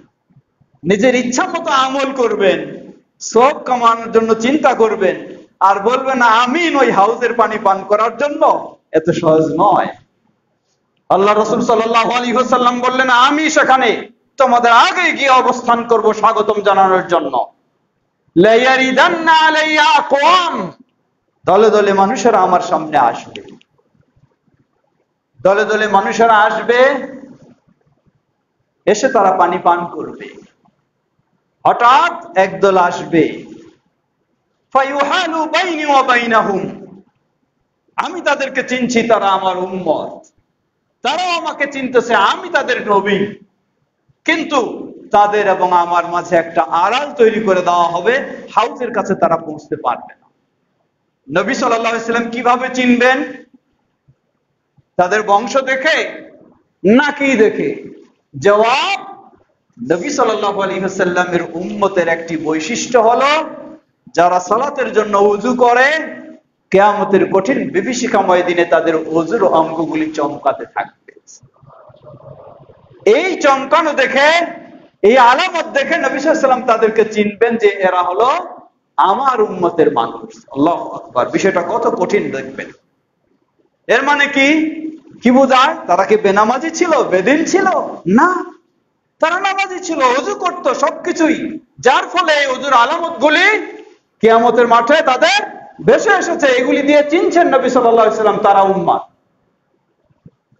নিজের ইচ্ছা মতো আমল করবেন, সব কামানোর জন্য চিন্তা করবেন, আর বলবেন আমিন ওই হাউজের পানি পান করার জন্য, এত সহজ নয়। আল্লাহ রাসূল সাল্লাল্লাহু আলাইহি ওয়াসাল্লাম বললেন, আমি সেখানে তোমাদের আগে গিয়ে অবস্থান করব স্বাগতম জানানোর জন্য। লা ইয়ারিদান্না আলাইয়া আকওয়াম, দলে দলে মানুষেরা আমার সামনে আসবে, দলে দলে মানুষেরা আসবে, এসে তারা পানি পান করবে। হঠাৎ একদল আসবে, ফায়ুহালু বাইনি ওয়া বাইনাহুম, আমি তাদেরকে চিনছি, তারা আমার উম্মত, তারাও আমাকে চিনতেছে, আমি তাদের নবী, কিন্তু তাদের এবং আমার মাঝে একটা আড়াল তৈরি করে দেওয়া হবে, হাউজের কাছে তারা পৌঁছতে পারবে না। নবী সাল্লাল্লাহু আলাইহি ওয়াসাল্লাম কিভাবে চিনবেন? তাদের বংশ দেখে নাকি দেখে? জবাব, নবী সাল্লাল্লাহু আলাইহি ওয়াসাল্লামের উম্মতের একটি বৈশিষ্ট্য হলো, যারা সালাতের জন্য ওযু করে, কিয়ামতের কঠিন বিভীষিকাময় দিনে তাদের ওযুর অঙ্গগুলি চমকাতে থাকবে। এই চমকানো দেখে, এই আলামত দেখে নবী সাল্লাল্লাহু আলাইহি ওয়াসাল্লাম তাদেরকে চিনবেন যে এরা হলো আমার উম্মতের মানুষ। আল্লাহু আকবার, বিষয়টা কত কঠিন দেখবেন। এর মানে কি বোঝায়? তারা কি বেনামাজি ছিল, বেদিন ছিল? না, তারা নামাজি ছিল, ওযু করত, সবকিছুই, যার ফলে এই ওযুর আলামতগুলি কিয়ামতের মাঠে তাদের ভেসে এসেছে। এগুলি দিয়ে চিনছেন নবী সাল্লাল্লাহু আলাইহি ওয়াসাল্লাম তারা উম্মত।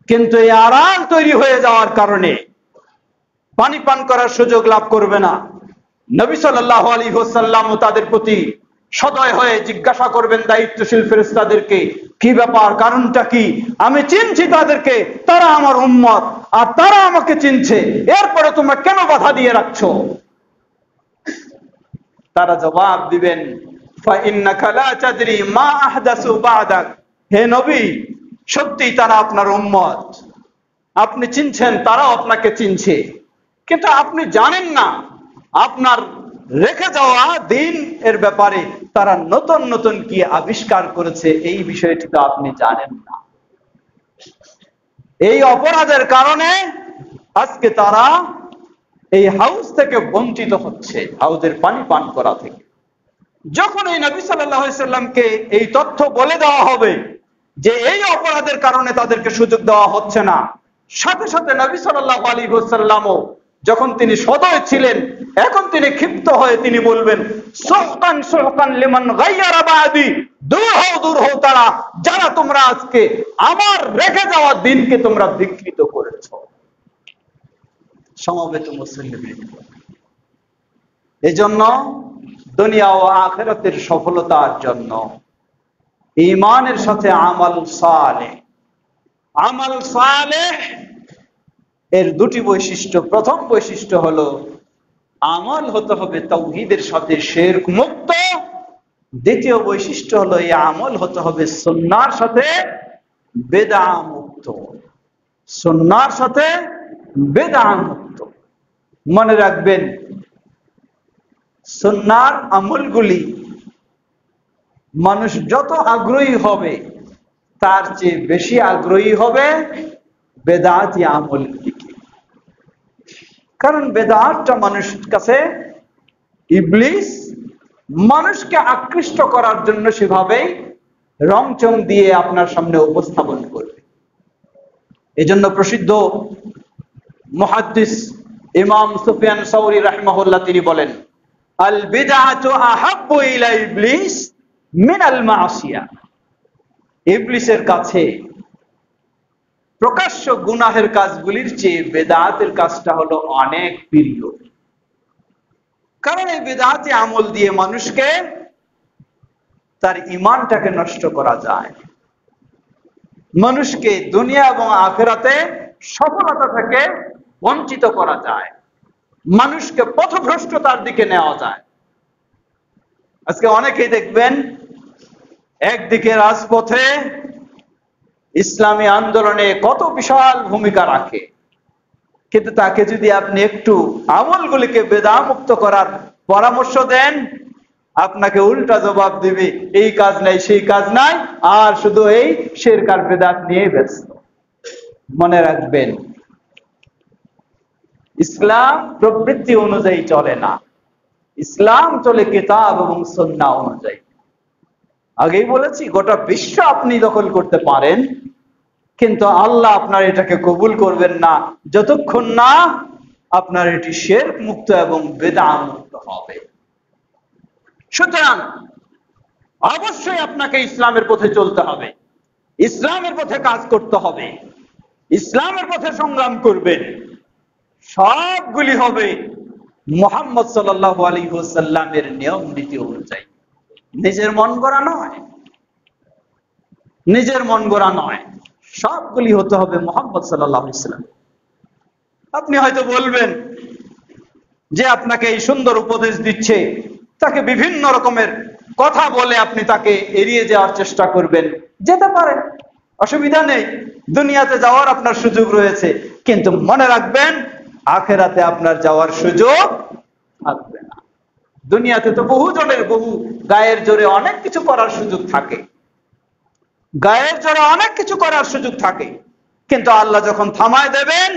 কিন্তু এই আড়াল তৈরি হয়ে যাওয়ার কারণে পানি পান করার সুযোগ লাভ করবে না। নবী সাল্লাল্লাহু আলাইহি ওয়াসাল্লাম তাদের প্রতি সদয় হয়ে জিজ্ঞাসা করবেন দায়িত্বশীল ফেরেশতাদেরকে, কি ব্যাপার, কারণটা কি? আমি চিনছি তাদেরকে, তারা আমার উম্মত, আর তারা আমাকে চিনছে, এরপরে তোমরা কেন বাধা দিয়ে রাখছো? তারা জবাব দিবেন, ফাইন্নাকা লা তাদরি মা আহদাসু বা'দাক, হে নবী, সত্যি তারা আপনার উম্মত, আপনি চিনছেন, তারাও আপনাকে চিনছে, কিন্তু আপনি জানেন না আপনার রেখে যাওয়া দিন এর ব্যাপারে তারা নতুন নতুন কি আবিষ্কার করেছে, এই বিষয়টি তো আপনি জানেন না। এই অপরাধের কারণে আজকে তারা এই হাউস থেকে বঞ্চিত হচ্ছে, হাউজের পানি পান করা থেকে। যখন এই নবী সাল্লাল্লাহু আলাইহি ওয়াসাল্লামকে এই তথ্য বলে দেওয়া হবে যে এই অপরাধের কারণে তাদেরকে সুযোগ দেওয়া হচ্ছে না, সাথে সাথে নবী সাল্লাল্লাহু আলাইহি ওয়াসাল্লামও যখন তিনি সদয় ছিলেন, এখন তিনি ক্ষিপ্ত হয়ে তিনি বলবেন, সুহকান সুহকান লিমান গায়্যারা বাদি, দূর হও তারা যারা তোমরা আজকে আমার রেখে যাওয়া দিনকে তোমরা বিকৃত করেছো। সমবেত মুসলিম, এজন্য দুনিয়া ও আখিরাতের সফলতার জন্য ঈমানের সাথে আমাল সালেহ এর দুটি বৈশিষ্ট্য। প্রথম বৈশিষ্ট্য হলো আমল হতে হবে তাওহীদের সাথে শিরক মুক্ত। দ্বিতীয় বৈশিষ্ট্য হলো এই আমল হতে হবে সুন্নাহর সাথে বিদআ মুক্ত। সুন্নাহর সাথে বিদআ মুক্ত। মনে রাখবেন, সুন্নাহর আমলগুলি মানুষ যত আগ্রহী হবে তার চেয়ে বেশি আগ্রহী হবে বেদাতি আমলের দিকে। কারণ বেদাতটা মানুষের কাছে ইবলিস মানুষকে আকৃষ্ট করার জন্য সেভাবে রংচং দিয়ে আপনার সামনে উপস্থাপন করবে। এজন্য প্রসিদ্ধ মুহাদ্দিস ইমাম সুফিয়ান সাউরি রাহিমাহুল্লাহ তিনি বলেন, আল বিদআতু আহাব্বু ইলা ইবলিস মিনাল মাসিয়া। ইবলিসের কাছে প্রকাশ্য গুনাহের কাজগুলির চেয়ে বেদাতের কাজটা হলো অনেক প্রিয়। কারণ এই বেদাতি আমল দিয়ে মানুষকে তার ঈমানটাকে নষ্ট করা যায়, মানুষকে দুনিয়া এবং আখিরাতে সফলতা থেকে বঞ্চিত করা যায়, মানুষকে পথভ্রষ্টতার দিকে নেওয়া যায়। আজকে অনেকেই দেখবেন একদিকে রাজপথে ইসলামী আন্দোলনে কত বিশাল ভূমিকা রাখে, কিন্তু তাকে যদি আপনি একটু আমলগুলিকে বেদামুক্ত করার পরামর্শ দেন, আপনাকে উল্টা জবাব দিবে, এই কাজ নাই সেই কাজ নাই, আর শুধু এই শিরক আর বেদাত নিয়ে ব্যস্ত। মনে রাখবেন, ইসলাম প্রবৃত্তি অনুযায়ী চলে না, ইসলাম চলে কিতাব এবং সুন্নাহ অনুযায়ী। আগেই বলেছি, গোটা বিশ্ব আপনি দখল করতে পারেন, কিন্তু আল্লাহ আপনার এটাকে কবুল করবেন না যতক্ষণ না আপনার এটি শিরক মুক্ত এবং বিদআত মুক্ত হবে। সুতরাং অবশ্যই আপনাকে ইসলামের পথে চলতে হবে, ইসলামের পথে কাজ করতে হবে, ইসলামের পথে সংগ্রাম করবেন। সবগুলি হবে মুহাম্মদ সাল্লাল্লাহু আলাইহি ওয়াসাল্লামের নিয়ম নীতি অনুযায়ী, নিজের মন গড়া নয়, নিজের মন গড়া নয়, সবগুলি হতে হবে মুহাম্মদ সাল্লাল্লাহু আলাইহি ওয়াসাল্লাম। আপনি হয়তো বলবেন যে আপনাকে এই সুন্দর উপদেশ দিচ্ছে, তাকে বিভিন্ন রকমের কথা বলে আপনি তাকে এড়িয়ে যাওয়ার চেষ্টা করবেন। যেতে পারে, অসুবিধা নেই, দুনিয়াতে যাওয়ার আপনার সুযোগ রয়েছে, কিন্তু মনে রাখবেন আখিরাতে আপনার যাওয়ার সুযোগ থাকবে না। দুনিয়াতে তো বহু জনের বহু গায়ের জোরে অনেক কিছু করার সুযোগ থাকে, গায়ের জোরে অনেক কিছু করার সুযোগ থাকে, কিন্তু আল্লাহ যখন থামায় দেবেন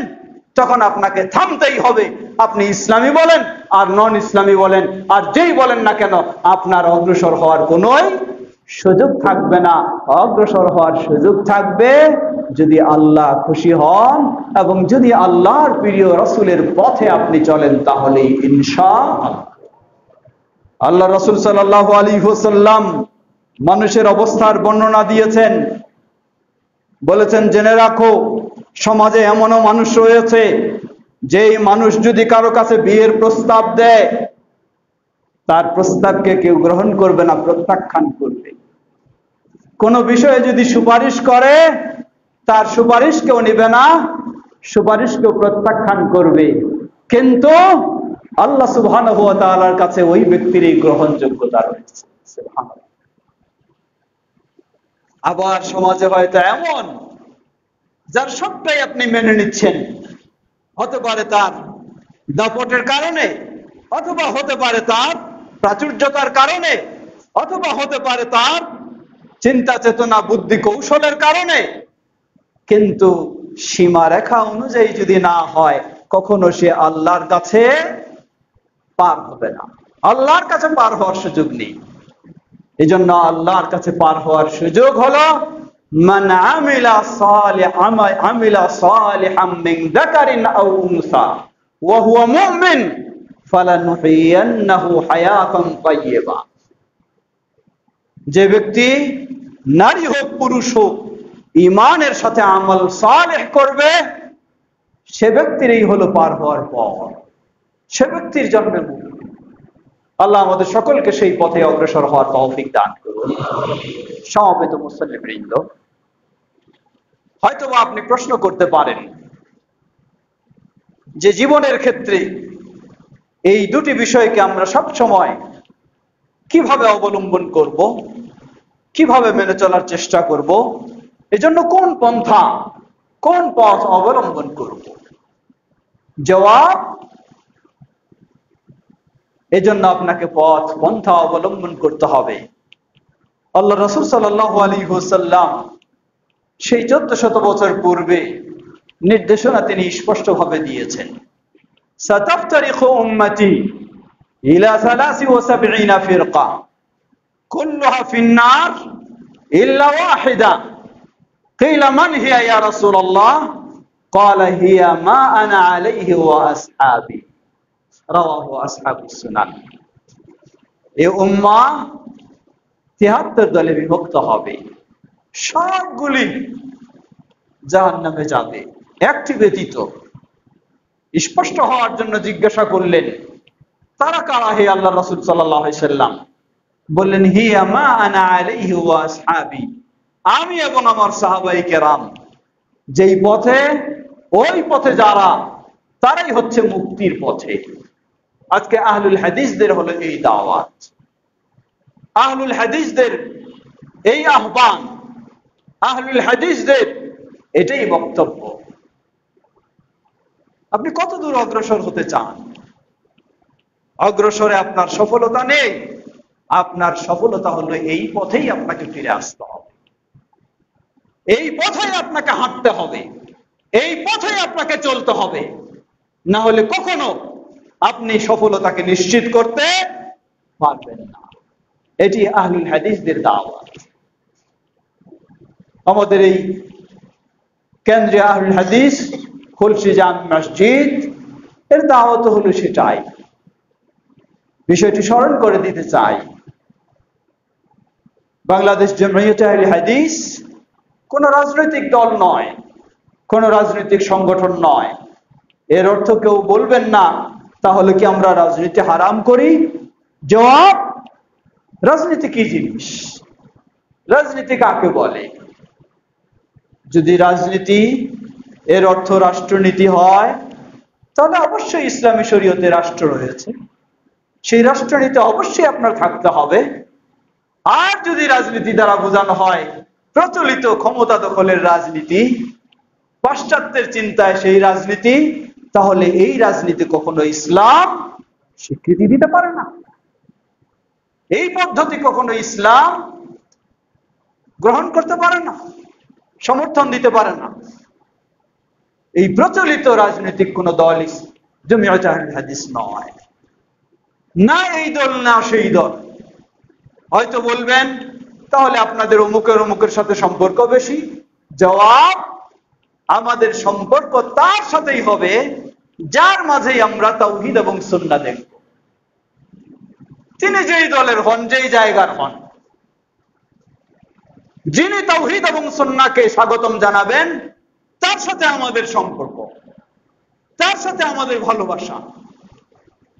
তখন আপনাকে থামতেই হবে। আপনি ইসলামী বলেন আর নন ইসলামী বলেন আর যেই বলেন না কেন, আপনার অগ্রসর হওয়ার কোনোই সুযোগ থাকবে না। অগ্রসর হওয়ার সুযোগ থাকবে যদি আল্লাহ খুশি হন এবং যদি আল্লাহর প্রিয় রাসূলের পথে আপনি চলেন, তাহলেই ইনশাআল্লাহ। আল্লাহ রাসূল সাল্লাল্লাহু আলাইহি ওয়াসাল্লাম মানুষের অবস্থার বর্ণনা দিয়েছেন, বলেছেন, জেনে রাখো সমাজে এমনও মানুষ রয়েছে যেই মানুষ যদি কারো কাছে বিয়ের প্রস্তাব দেয়, তার প্রস্তাবকে কেউ গ্রহণ করবে না, প্রত্যাখ্যান করবে। কোন বিষয়ে যদি সুপারিশ করে, তার সুপারিশ কেউ নেবে না, সুপারিশকেও প্রত্যাখ্যান করবে। কিন্তু আল্লাহ সুবহানাহু ওয়া তাআলার কাছে ওই ব্যক্তির এই গ্রহণযোগ্যতা রয়েছে। সুবহানাল্লাহ। আবার সমাজে হয়তো এমন যার সবটাই আপনি মেনে নিচ্ছেন, হতে পারে তার দাপটের কারণে, অথবা হতে পারে তার প্রাচুর্যতার কারণে, অথবা হতে পারে তার চিন্তা চেতনা বুদ্ধি কৌশলের কারণে, কিন্তু সীমারেখা অনুযায়ী যদি না হয়, কখনো সে আল্লাহর কাছে পার হবে না। আল্লাহর কাছে পার হওয়ার সুযোগ নেই। এজন্য আল্লাহর কাছে পার হওয়ার সুযোগ হলো মান আমিলা সালিহাম মিন যাকারিন আও উনসা ওয়া হুয়া মুমিন ফালানুহিয়ান্নাহু হায়াতান তাইয়্যিবা। যে ব্যক্তি নারী হোক পুরুষ হোক ঈমানের সাথে আমল সালেহ করবে, সে ব্যক্তিরই হলো পার হওয়ার পথ, সে ব্যক্তির জন্য মুক্তি। আল্লাহ আমাদের সকলকে সেই পথে অগ্রসর হওয়ার তৌফিক দান করুন। সমবেত মুসল্লিবৃন্দ, হয়তোবা আপনি প্রশ্ন করতে পারেন যে জীবনের ক্ষেত্রে এই দুটি বিষয়কে আমরা সব সময় কিভাবে অবলম্বন করব, কিভাবে মেনে চলার চেষ্টা করব, এজন্য কোন পন্থা কোন পথ অবলম্বন করব? জবাব, এজন্য আপনাকে পথ পন্থা অবলম্বন করতে হবে। আল্লাহ রাসূল সাল্লাল্লাহু আলাইহি ওয়াসাল্লাম সেই 1400 বছর পূর্বে নির্দেশনা তিনি স্পষ্টভাবে দিয়েছেন। সাতাফতারিকু উম্মতি ইলা 73 ফিরকা কুল্লুহা ফিন-নার ইল্লা ওয়াহিদা কিলা মান হিয়া ইয়া রাসূলুল্লাহ ক্বালা হিয়া মা আনা আলাইহি ওয়া আসহাবি রাওয়াহু আসহাবুস সুনান। এই উম্মাহ 73 দলে বিভক্ত হবে, সবগুলি জাহান্নামে যাবে, একটি ব্যতীত। স্পষ্ট হওয়ার জন্য জিজ্ঞাসা করলেন, তারা কারা হে আল্লাহ রাসূল সাল্লাল্লাহু আলাইহি সাল্লাম? বললেন, হিয়া মা আনা আলাইহি ওয়া আসহাবি, আমি এবং আমার সাহাবায়ে কেরাম যেই পথে, ওই পথে যারা, তারাই হচ্ছে মুক্তির পথে। আজকে আহলুল হাদিসদের হলো এই দাওয়াত, আহলুল হাদিসদের এই আহ্বান, আহলুল হাদিসদের এটাই বক্তব্য। আপনি কত দূর অগ্রসর হতে চান? অগ্রসরে আপনার সফলতা নেই, আপনার সফলতা হলো এই পথেই আপনাকে ফিরে আসতে হবে, এই পথেই আপনাকে হাঁটতে হবে, এই পথেই আপনাকে চলতে হবে, না হলে কখনো আপনি সফলতাকে নিশ্চিত করতে পারবেন না। এটি আহলুল হাদিসদের দাওয়াত। আমাদের এই কেন্দ্রীয় আহলুল হাদিস খুলশী জামে মসজিদ এর দাওয়াত হলো সেটাই। বিষয়টি স্মরণ করে দিতে চাই, বাংলাদেশ জামিয়াতে আহলে হাদিস কোন রাজনৈতিক দল নয়, কোন রাজনৈতিক সংগঠন নয়। এর অর্থ কেউ বলবেন না তাহলে কি আমরা রাজনীতি হারাম করি? জবাব, রাজনীতি কি জিনিস, রাজনীতি কাকে বলে? যদি রাজনীতি এর অর্থ রাষ্ট্রনীতি হয়, তাহলে অবশ্যই ইসলামী শরীয়তে রাষ্ট্র রয়েছে, সেই রাষ্ট্রনীতি অবশ্যই আপনার থাকতে হবে। আর যদি রাজনীতি দ্বারা বোঝানো হয় প্রচলিত ক্ষমতা দখলের রাজনীতি, পাশ্চাত্যের চিন্তায় সেই রাজনীতি, তাহলে এই রাজনীতি কখনো ইসলাম স্বীকৃতি দিতে পারে না, এই পদ্ধতি কখনো ইসলাম গ্রহণ করতে পারে না, সমর্থন দিতে পারে না। এই প্রচলিত রাজনৈতিক কোন দল জামিয়াতে আহলে হাদিস নয়, না এই দল না সেই দল। হয়তো বলবেন তাহলে আপনাদের অমুকের সাথে সম্পর্ক বেশি। জবাব, আমাদের সম্পর্ক তার সাথেই হবে যার মাঝেই আমরা তাওহীদ এবং সুন্নাহ দেখব। তিনি যেই দলের হন, যেই জায়গার হন, যিনি তাওহীদ এবং সুন্নাহকে স্বাগতম জানাবেন, তার সাথে আমাদের সম্পর্ক, তার সাথে আমাদের ভালোবাসা।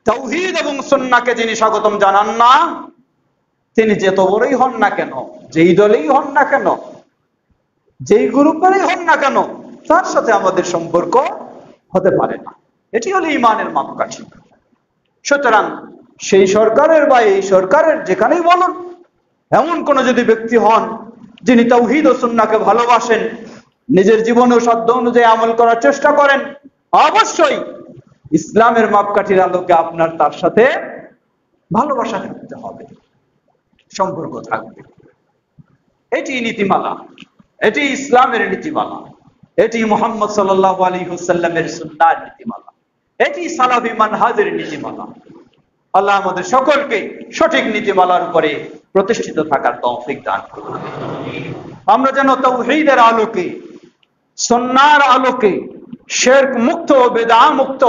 তাওহীদ এবং সুন্নাহকে যিনি স্বাগতম জানান না, তিনি যত বড়ই হন না কেন, যেই দলেই হন না কেন, যেই গ্রুপেরই হন না কেন, তার সাথে আমাদের সম্পর্ক হতে পারে না। এটি হলো ঈমানের মাপকাঠি। সুতরাং সেই সরকারের বা এই সরকারের যেখানেই বলুন, এমন কোন যদি ব্যক্তি হন যিনি তাওহীদ ও সুন্নাহকে ভালোবাসেন, নিজের জীবনে সাধ্য অনুযায়ী আমল করার চেষ্টা করেন, অবশ্যই ইসলামের মাপকাঠির আলোকে আপনার তার সাথে ভালোবাসা থাকতে হবে, সম্পর্ক থাকবে। এটি নীতিমালা, এটি ইসলামের নীতিমালা, এটি মুহাম্মদ সাল্লাল্লাহু আলাইহি ওয়াসাল্লামের সুন্নাহর নীতিমালা, এটি সালাফি মানহাজের নীতিমালা। আল্লাহ আমাদের সকলকে সঠিক নীতিমালার উপরে প্রতিষ্ঠিত থাকার তৌফিক দান করুন। আমরা যেন তাওহীদের আলোকে, সুন্নাহর আলোকে, শিরক মুক্ত ও বিদআ মুক্ত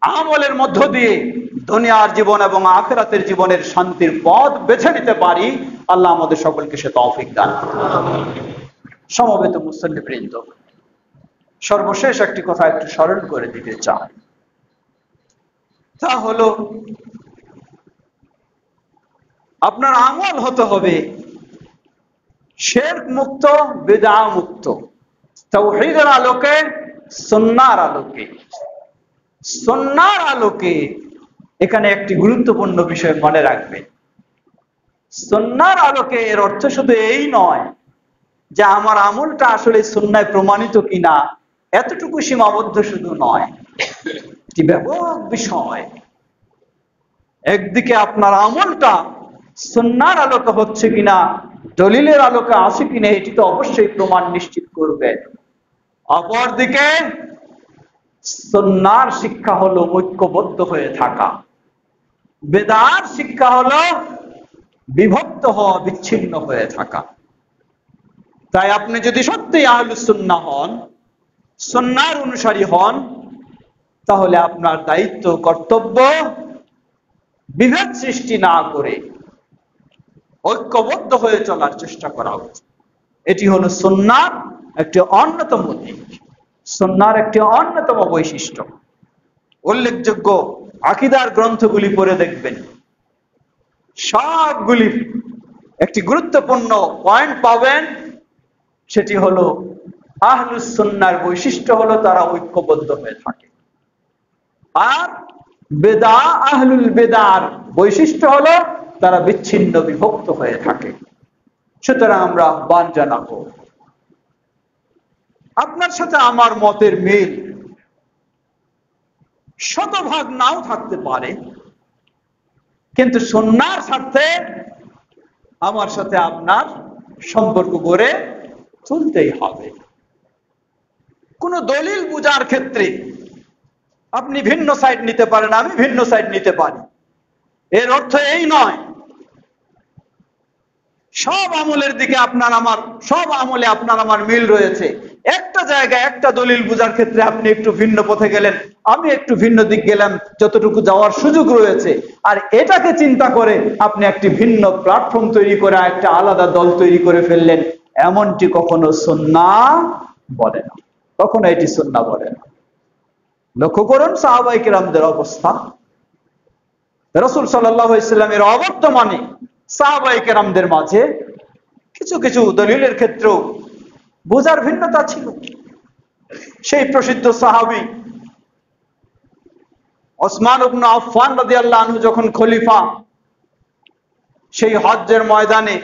আমলের মধ্য দিয়ে দুনিয়ার জীবন এবং আখিরাতের জীবনের শান্তির পথ বেছে নিতে পারি। আল্লাহ আমাদের সকলকে সে তৌফিক দান করুন। সমবেত মুসল্লিবৃন্দ, সর্বশেষ একটি কথা একটু স্মরণ করে দিতে চাই, তা হলো আপনার আমল হতে হবে শিরক মুক্ত, বিদআ মুক্ত, তাওহীদের আলোকে, সুন্নাহর আলোকে। সুন্নাহর আলোকে এখানে একটি গুরুত্বপূর্ণ বিষয় মনে রাখবেন। সুন্নাহর আলোকে এর অর্থ শুধু এই নয় যে আমার আমলটা আসলে সুন্নায় প্রমাণিত কিনা, এতটুকু সীমাবদ্ধ শুধু নয়, এটি ব্যাপক বিষয়। একদিকে আপনার আমলটা সুন্নাহর আলোকে হচ্ছে কিনা, দলিলের আলোকে আছে কিনা, এটি তো অবশ্যই প্রমাণ নিশ্চিত করবে। অপরদিকে সুন্নাহর শিক্ষা হলো ঐক্যবদ্ধ হয়ে থাকা, বেদার শিক্ষা হলো বিভক্ত হওয়া, বিচ্ছিন্ন হয়ে থাকা। তাই আপনি যদি সত্যিই আহলুস সুন্নাহ হন, সুন্নাহর অনুসারী হন, তাহলে আপনার দায়িত্ব, কর্তব্য বিভেদ সৃষ্টি না করে ঐক্যবদ্ধ হয়ে চলার চেষ্টা করা উচিত। এটি হলো সুন্নাহর একটি অন্যতম দিক, সুন্নাহর একটি অন্যতম বৈশিষ্ট্য। উল্লেখযোগ্য আকীদার গ্রন্থগুলি পড়ে দেখবেন, সবগুলি একটি গুরুত্বপূর্ণ পয়েন্ট পাবেন, সেটি হলো আহলুস সুন্নাহর বৈশিষ্ট্য হলো তারা ঐক্যবদ্ধ হয়ে থাকে। আর বেদা, আহলুল বেদার বৈশিষ্ট্য হলো তারা বিচ্ছিন্ন, বিভক্ত হয়ে থাকে। সুতরাং আমরা আহ্বান জানাবো, আপনার সাথে আমার মতের মিল শতভাগ নাও থাকতে পারে, কিন্তু সুন্নাহর স্বার্থে আমার সাথে আপনার সম্পর্ক গড়ে তুলতেই হবে। কোন দলিল বুঝার ক্ষেত্রে আপনি ভিন্ন সাইড নিতে পারেন, আমি ভিন্ন সাইড নিতে পারি, এর অর্থ এই নয় সব আমলের দিকে আপনার আমার, সব আমলে আপনার আমার মিল রয়েছে। একটা জায়গায় একটা দলিল বুঝার ক্ষেত্রে আপনি একটু ভিন্ন পথে গেলেন, আমি একটু ভিন্ন দিক গেলাম, যতটুকু যাওয়ার সুযোগ রয়েছে। আর এটাকে চিন্তা করে আপনি একটি ভিন্ন প্ল্যাটফর্ম তৈরি করে একটা আলাদা দল তৈরি করে ফেললেন, এমনটি কখনো সুন্নাহ বলে না, কখনো এটি সুন্নাহ বলে না। লক্ষ্য করুন সাহাবায়ে কেরামদের অবস্থা। রাসূল সাল্লাল্লাহু আলাইহি ওয়াসাল্লামের অবর্তমানে সাহাবায়ে কেরামদের মাঝে কিছু কিছু দলিলের ক্ষেত্রেও বোঝার ভিন্নতা ছিল। সেই প্রসিদ্ধ সাহাবী ওসমান ইবনে আফফান রাদিয়াল্লাহু আনহু যখন খলিফা, সেই হজ্জের ময়দানে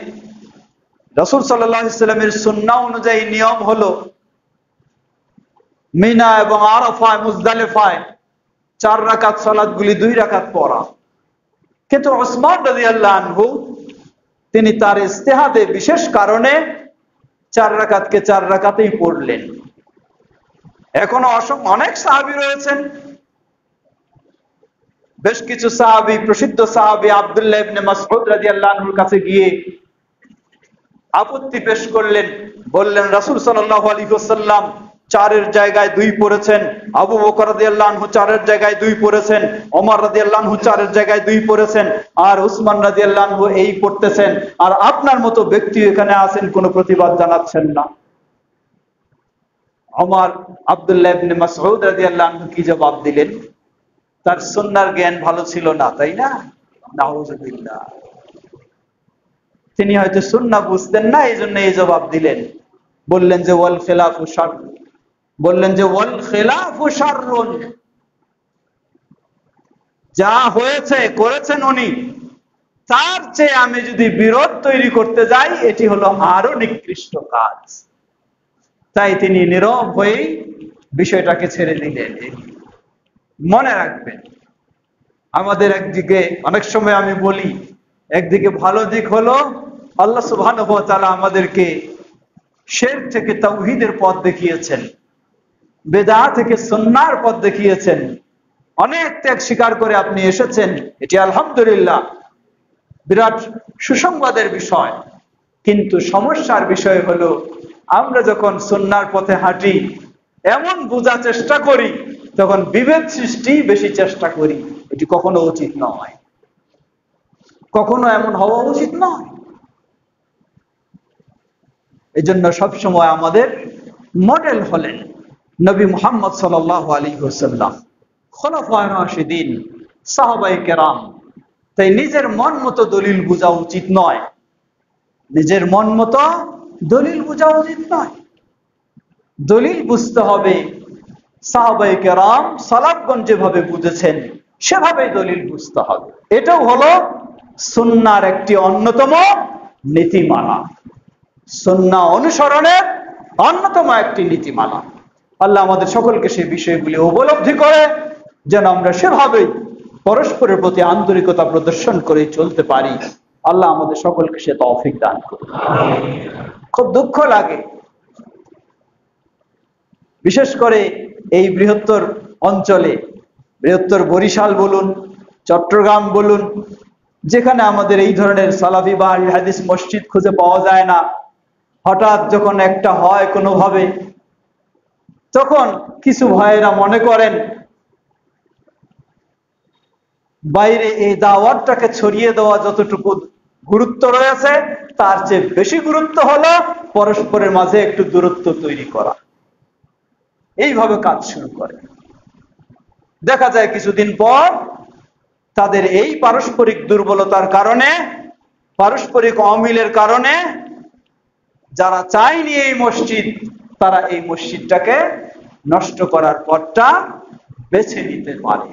রাসূল সাল্লাল্লাহু আলাইহি ওয়াসাল্লামের সুন্নাহ অনুযায়ী নিয়ম হলো মিনা এবং আরাফায়, মুজদালিফায় 4 রাকাত সালাতগুলি 2 রাকাত পড়া। কিন্তু ওসমান রাদিয়াল্লাহু আনহু তিনি তার ইজতিহাদে বিশেষ কারণে 4 রাকাতকে 4 রাকাতেই পড়লেন। এখনো অনেক সাহাবী রয়েছেন, বেশ কিছু সাহাবী, প্রসিদ্ধ সাহাবী আব্দুল্লাহ ইবনে মাসউদ রাদিয়াল্লাহু আনহুর কাছে গিয়ে আপত্তি পেশ করলেন, বললেন রাসূল সাল্লাল্লাহু আলাইহি ওয়াসাল্লাম 4-এর জায়গায় 2 পড়েছেন, আবু বকর রাদিয়াল্লাহু আনহু 4-এর জায়গায় 2 পড়েছেন, ওমর রাদিয়াল্লাহু আনহু 4-এর জায়গায় 2 পড়েছেন, আর উসমান রাদিয়াল্লাহু আনহু এই পড়তেছেন, আর আপনার মতো ব্যক্তি এখানে আছেন, কোনো প্রতিবাদ জানাচ্ছেন না। ওমর আব্দুল্লাহ ইবনে মাসউদ রাদিয়াল্লাহু আনহু কি জবাব দিলেন? তার সুন্নাহর জ্ঞান ভালো ছিল না, তাই না? নাউযুবিল্লাহ। তিনি হয়তো সুন্নাহ বুঝতেন না, এইজন্য এই জবাব দিলেন। বললেন যে ওয়াল খিলাফু শার, বললেন যে ওয়াল খিলাফু শাররুন, যা হয়েছে করেছেন উনি, তার চেয়ে আমি যদি বিরোধ তৈরি করতে যাই এটি হলো আরো নিকৃষ্ট কাজ। তাই তিনি নীরব হয়ে বিষয়টাকে ছেড়ে দিলেন। মনে রাখবেন, আমাদের একদিকে অনেক সময় আমি বলি, একদিকে ভালো দিক হলো আল্লাহ সুবহানাহু ওয়া তাআলা আমাদেরকে শিরক থেকে তাওহীদের পথ দেখিয়েছেন, বেদাত থেকে সুন্নাহর পথ দেখিয়েছেন, অনেক ত্যাগ স্বীকার করে আপনি এসেছেন, এটি আলহামদুলিল্লাহ বিরাট সুসংবাদের বিষয়। কিন্তু সমস্যার বিষয় হলো আমরা যখন সুন্নাহর পথে হাঁটি, এমন বোঝার চেষ্টা করি তখন বিভেদ সৃষ্টি বেশি চেষ্টা করি। এটি কখনো উচিত নয়, কখনো এমন হওয়া উচিত নয়। এই জন্য সবসময় আমাদের মডেল হলেন নবী মুহাম্মদ সাল্লাল্লাহু আলাইহি ওয়াসাল্লাম, খোলাফায়ে রাশিদিন, সাহাবায়ে কেরাম। তাই নিজের মন মতো দলিল বোঝা উচিত নয়, নিজের মন মতো দলিল বোঝা উচিত নয়। দলিল বুঝতে হবে সাহাবায়ে কেরাম সালাফগণ যেভাবে বুঝেছেন সেভাবেই দলিল বুঝতে হবে। এটাও হলো সুন্নাহর একটি অন্যতম নীতিমালা, সুন্নাহ অনুসরণের অন্যতম একটি নীতিমালা। আল্লাহ আমাদের সকলকে সেই বিষয়গুলি উপলব্ধি করে যেন আমরা সেভাবেই পরস্পরের প্রতি আন্তরিকতা প্রদর্শন করে চলতে পারি। আল্লাহ আমাদের সকলকে সে তৌফিক দান করুন। খুব দুঃখ লাগে, বিশেষ করে এই বৃহত্তর অঞ্চলে, বৃহত্তর বরিশাল বলুন, চট্টগ্রাম বলুন, যেখানে আমাদের এই ধরনের সালাফি বা আহলে হাদিস মসজিদ খুঁজে পাওয়া যায় না। হঠাৎ যখন একটা হয় কোনোভাবে, তখন কিছু ভাইয়েরা মনে করেন বাইরে এই দাওয়াতটাকে ছড়িয়ে দেওয়া যতটুকু গুরুত্ব রয়েছে তার চেয়ে বেশি গুরুত্ব হলো পরস্পরের মাঝে একটু দূরত্ব তৈরি করা। এইভাবে কাজ শুরু করে। দেখা যায় কিছুদিন পর তাদের এই পারস্পরিক দুর্বলতার কারণে, পারস্পরিক অমিলের কারণে যারা চায়নি এই মসজিদ, তারা এই মসজিদটাকে নষ্ট করার পথটা বেছে নিতে পারে।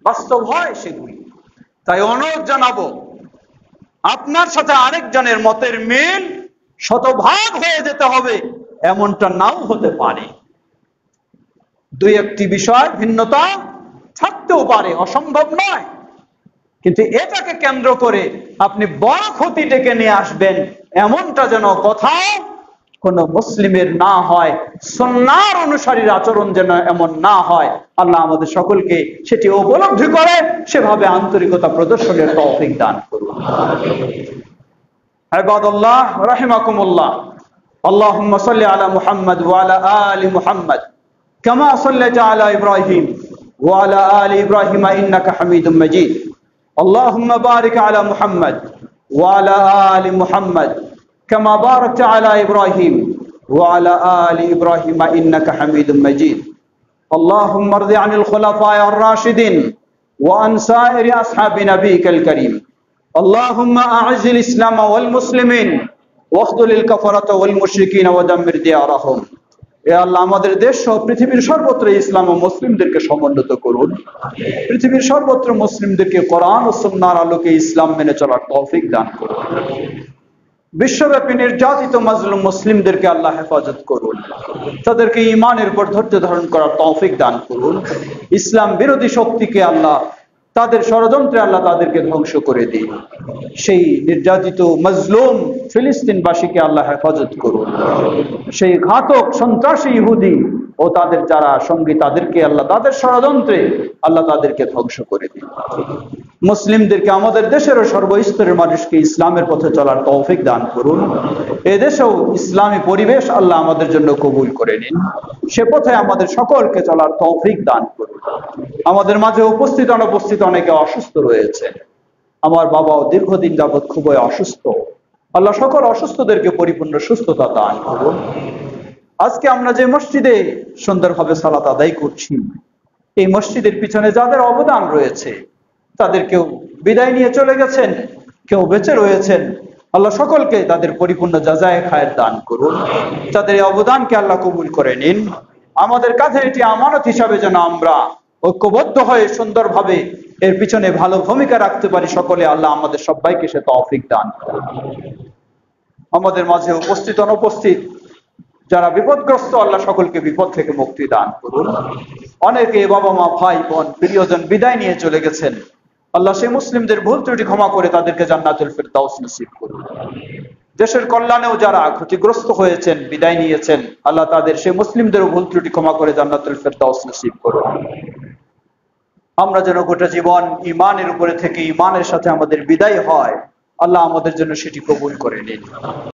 বাস্তব হয় সেগুলি। তাই অনুরোধ জানাবো, আপনার সাথে আরেকজনের মতের মিল শতভাগ হয়ে যেতে হবে এমনটা নাও হতে পারে। দুই একটি বিষয় ভিন্নতা থাকতেও পারে, অসম্ভব নয়। কিন্তু এটাকে কেন্দ্র করে আপনি বড় ক্ষতি ডেকে নিয়ে আসবেন এমনটা যেন কোথাও কোন মুসলিমের না হয়, সুন্নাহর অনুসারীর আচরণ যেন এমন না হয়। আল্লাহ আমাদের সকলকে সেটি উপলব্ধি করে সেভাবে আন্তরিকতা প্রদর্শনের তৌফিক দান করুন। ইবাদাল্লাহ রাহিমাকুমুল্লাহ, আল্লাহুম্মা সাল্লি আলা মুহাম্মদ ওয়া আলা আলি মুহাম্মদ কামা সাল্লাইতা আলা ইব্রাহিম ওয়া আলা আলি ইব্রাহিম ইন্নাকা হামিদুম মাজিদ। আল্লাহুম্মা বারিক আলা মুহাম্মদ ওয়া আলা আলি মুহাম্মদ كما باركت على إبراهيم وعلى آل إبراهيم إنك حميد مجيد. اللهم ارض عن الخلفاء الراشدين وعن سائر أصحاب نبيك الكريم. اللهم أعز الإسلام والمسلمين واخذل الكفرة والمشركين ودمر ديارهم. এ আল্লাহ আমাদের দেশ সহ পৃথিবীর সর্বত্র ইসলাম ও মুসলিমদেরকে সমুন্নত করুন। পৃথিবীর সর্বত্র মুসলিমদেরকে কোরআন ও সুন্নাহর আলোকে ইসলাম মেনে চলার তৌফিক দান করুন। বিশ্বব্যাপী নির্যাতিত মাজলুম মুসলিমদেরকে আল্লাহ হেফাজত করুন, তাদেরকে ঈমানের উপর ধৈর্য ধারণ করার তৌফিক দান করুন। ইসলাম বিরোধী শক্তিকে আল্লাহ, তাদের ষড়যন্ত্রে আল্লাহ তাদেরকে ধ্বংস করে দিন। সেই নির্যাতিত মাজলুম ফিলিস্তিনবাসীকে আল্লাহ হেফাজত করুন। সেই ঘাতক সন্ত্রাসী ইহুদি ও তাদের যারা সঙ্গী, তাদেরকে আল্লাহ, তাদের ষড়যন্ত্রে আল্লাহ তাদেরকে ধ্বংস করে দিন। মুসলিমদেরকে, আমাদের দেশেরও সর্বস্তরের মানুষকে ইসলামের পথে চলার তৌফিক দান করুন। এদেশেও ইসলামী পরিবেশ আল্লাহ আমাদের জন্য কবুল করে নিন। সে পথে আমাদের সকলকে চলার তৌফিক দান করুন। আমাদের মাঝে উপস্থিত অনুপস্থিত অনেকে অসুস্থ রয়েছে। আমার বাবাও দীর্ঘদিন যাবৎ খুবই অসুস্থ। আল্লাহ সকল অসুস্থদেরকে পরিপূর্ণ সুস্থতা দান করুন। আজকে আমরা যে মসজিদে সুন্দরভাবে সালাত আদায় করছি, এই মসজিদের পিছনে যাদের অবদান রয়েছে তাদের কেউ বিদায় নিয়ে চলে গেছেন, কেউ বেঁচে রয়েছেন। আল্লাহ সকলকে তাদের পরিপূর্ণ জাযায়ে খায়ের দান করুন। তাদের এই অবদানকে আল্লাহ কবুল করে নিন। আমাদের কাছে এটি আমানত হিসাবে যেন আমরা ঐক্যবদ্ধ হয়ে সুন্দরভাবে এর পিছনে ভালো ভূমিকা রাখতে পারি। সকলে আল্লাহ আমাদের সবাইকে সে তৌফিক দান করুন। আমাদের মাঝে উপস্থিত অনুপস্থিত যারা বিপদগ্রস্ত, আল্লাহ সকলকে বিপদ থেকে মুক্তি দান করুন। অনেকে বাবা মা ভাই বোন প্রিয়জন বিদায় নিয়ে চলে গেছেন, আল্লাহ সেই মুসলিমদের ভুল ত্রুটি ক্ষমা করে তাদেরকে জান্নাতুল ফিরদাউস নসিব করুন। দেশের কল্যাণেও যারা ক্ষতিগ্রস্ত হয়েছেন, বিদায় নিয়েছেন, আল্লাহ তাদের সেই মুসলিমদের ভুল ত্রুটি ক্ষমা করে জান্নাতুল ফিরদাউস নসিব করুন। আমরা যেন গোটা জীবন ঈমানের উপরে থেকে ঈমানের সাথে আমাদের বিদায় হয়, আল্লাহ আমাদের জন্য সেটি কবুল করে নিন।